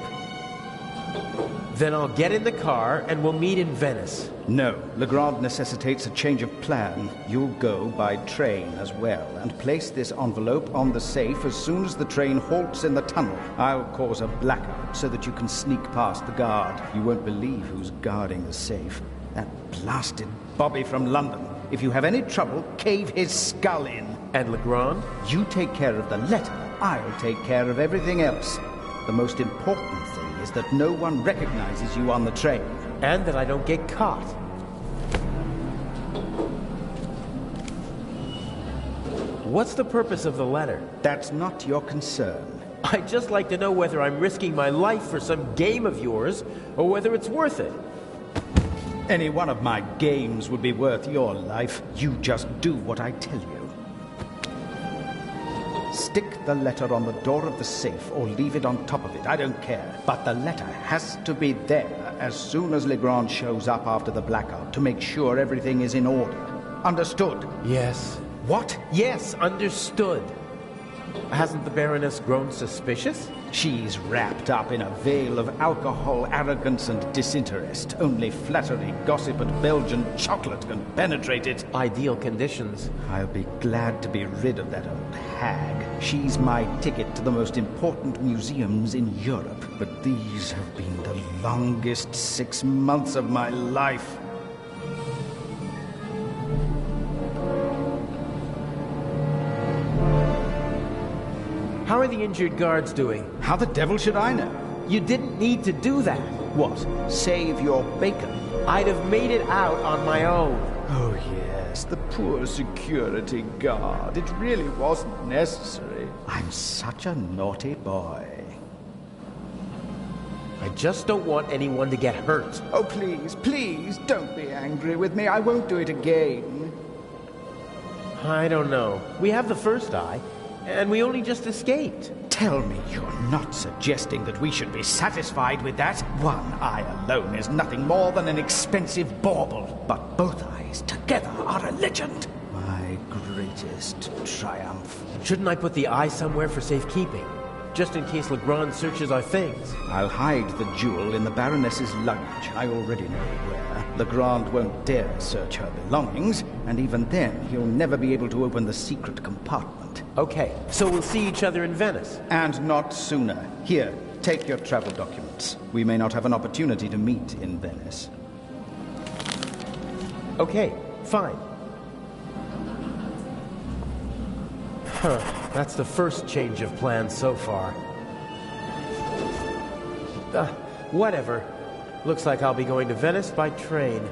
Then I'll get in the car and we'll meet in Venice. No, Legrand necessitates a change of plan. You'll go by train as well, and place this envelope on the safe as soon as the train halts in the tunnel. I'll cause a blackout so that you can sneak past the guard. You won't believe who's guarding the safe. That blasted Bobby from London. If you have any trouble, cave his skull in. And Legrand? You take care of the letter. I'll take care of everything else. The most important thing is that no one recognizes you on the train. And that I don't get caught. What's the purpose of the letter? That's not your concern. I'd just like to know whether I'm risking my life for some game of yours, or whether it's worth it. Any one of my games would be worth your life. You just do what I tell you. Stick the letter on the door of the safe or leave it on top of it. I don't care. But the letter has to be there as soon as Legrand shows up after the blackout to make sure everything is in order. Understood? Yes. What? Yes, understood. Hasn't the Baroness grown suspicious? She's wrapped up in a veil of alcohol, arrogance, and disinterest. Only flattery, gossip, and Belgian chocolate can penetrate it. Ideal conditions. I'll be glad to be rid of that old hag. She's my ticket to the most important museums in Europe. But these have been the longest 6 months of my life. How are the injured guards doing? How the devil should I know? You didn't need to do that. What? Save your bacon? I'd have made it out on my own. Oh, yes, the poor security guard. It really wasn't necessary. I'm such a naughty boy. I just don't want anyone to get hurt. Oh, please, please, don't be angry with me. I won't do it again. I don't know. We have the first eye. And we only just escaped. Tell me you're not suggesting that we should be satisfied with that? One eye alone is nothing more than an expensive bauble. But both eyes together are a legend. My greatest triumph. Shouldn't I put the eye somewhere for safekeeping? Just in case Legrand searches our things. I'll hide the jewel in the Baroness's luggage. I already know where. Legrand won't dare search her belongings, and even then he'll never be able to open the secret compartment. Okay, so we'll see each other in Venice. And not sooner. Here, take your travel documents. We may not have an opportunity to meet in Venice. Okay, fine. That's the first change of plans so far. Whatever. Looks like I'll be going to Venice by train.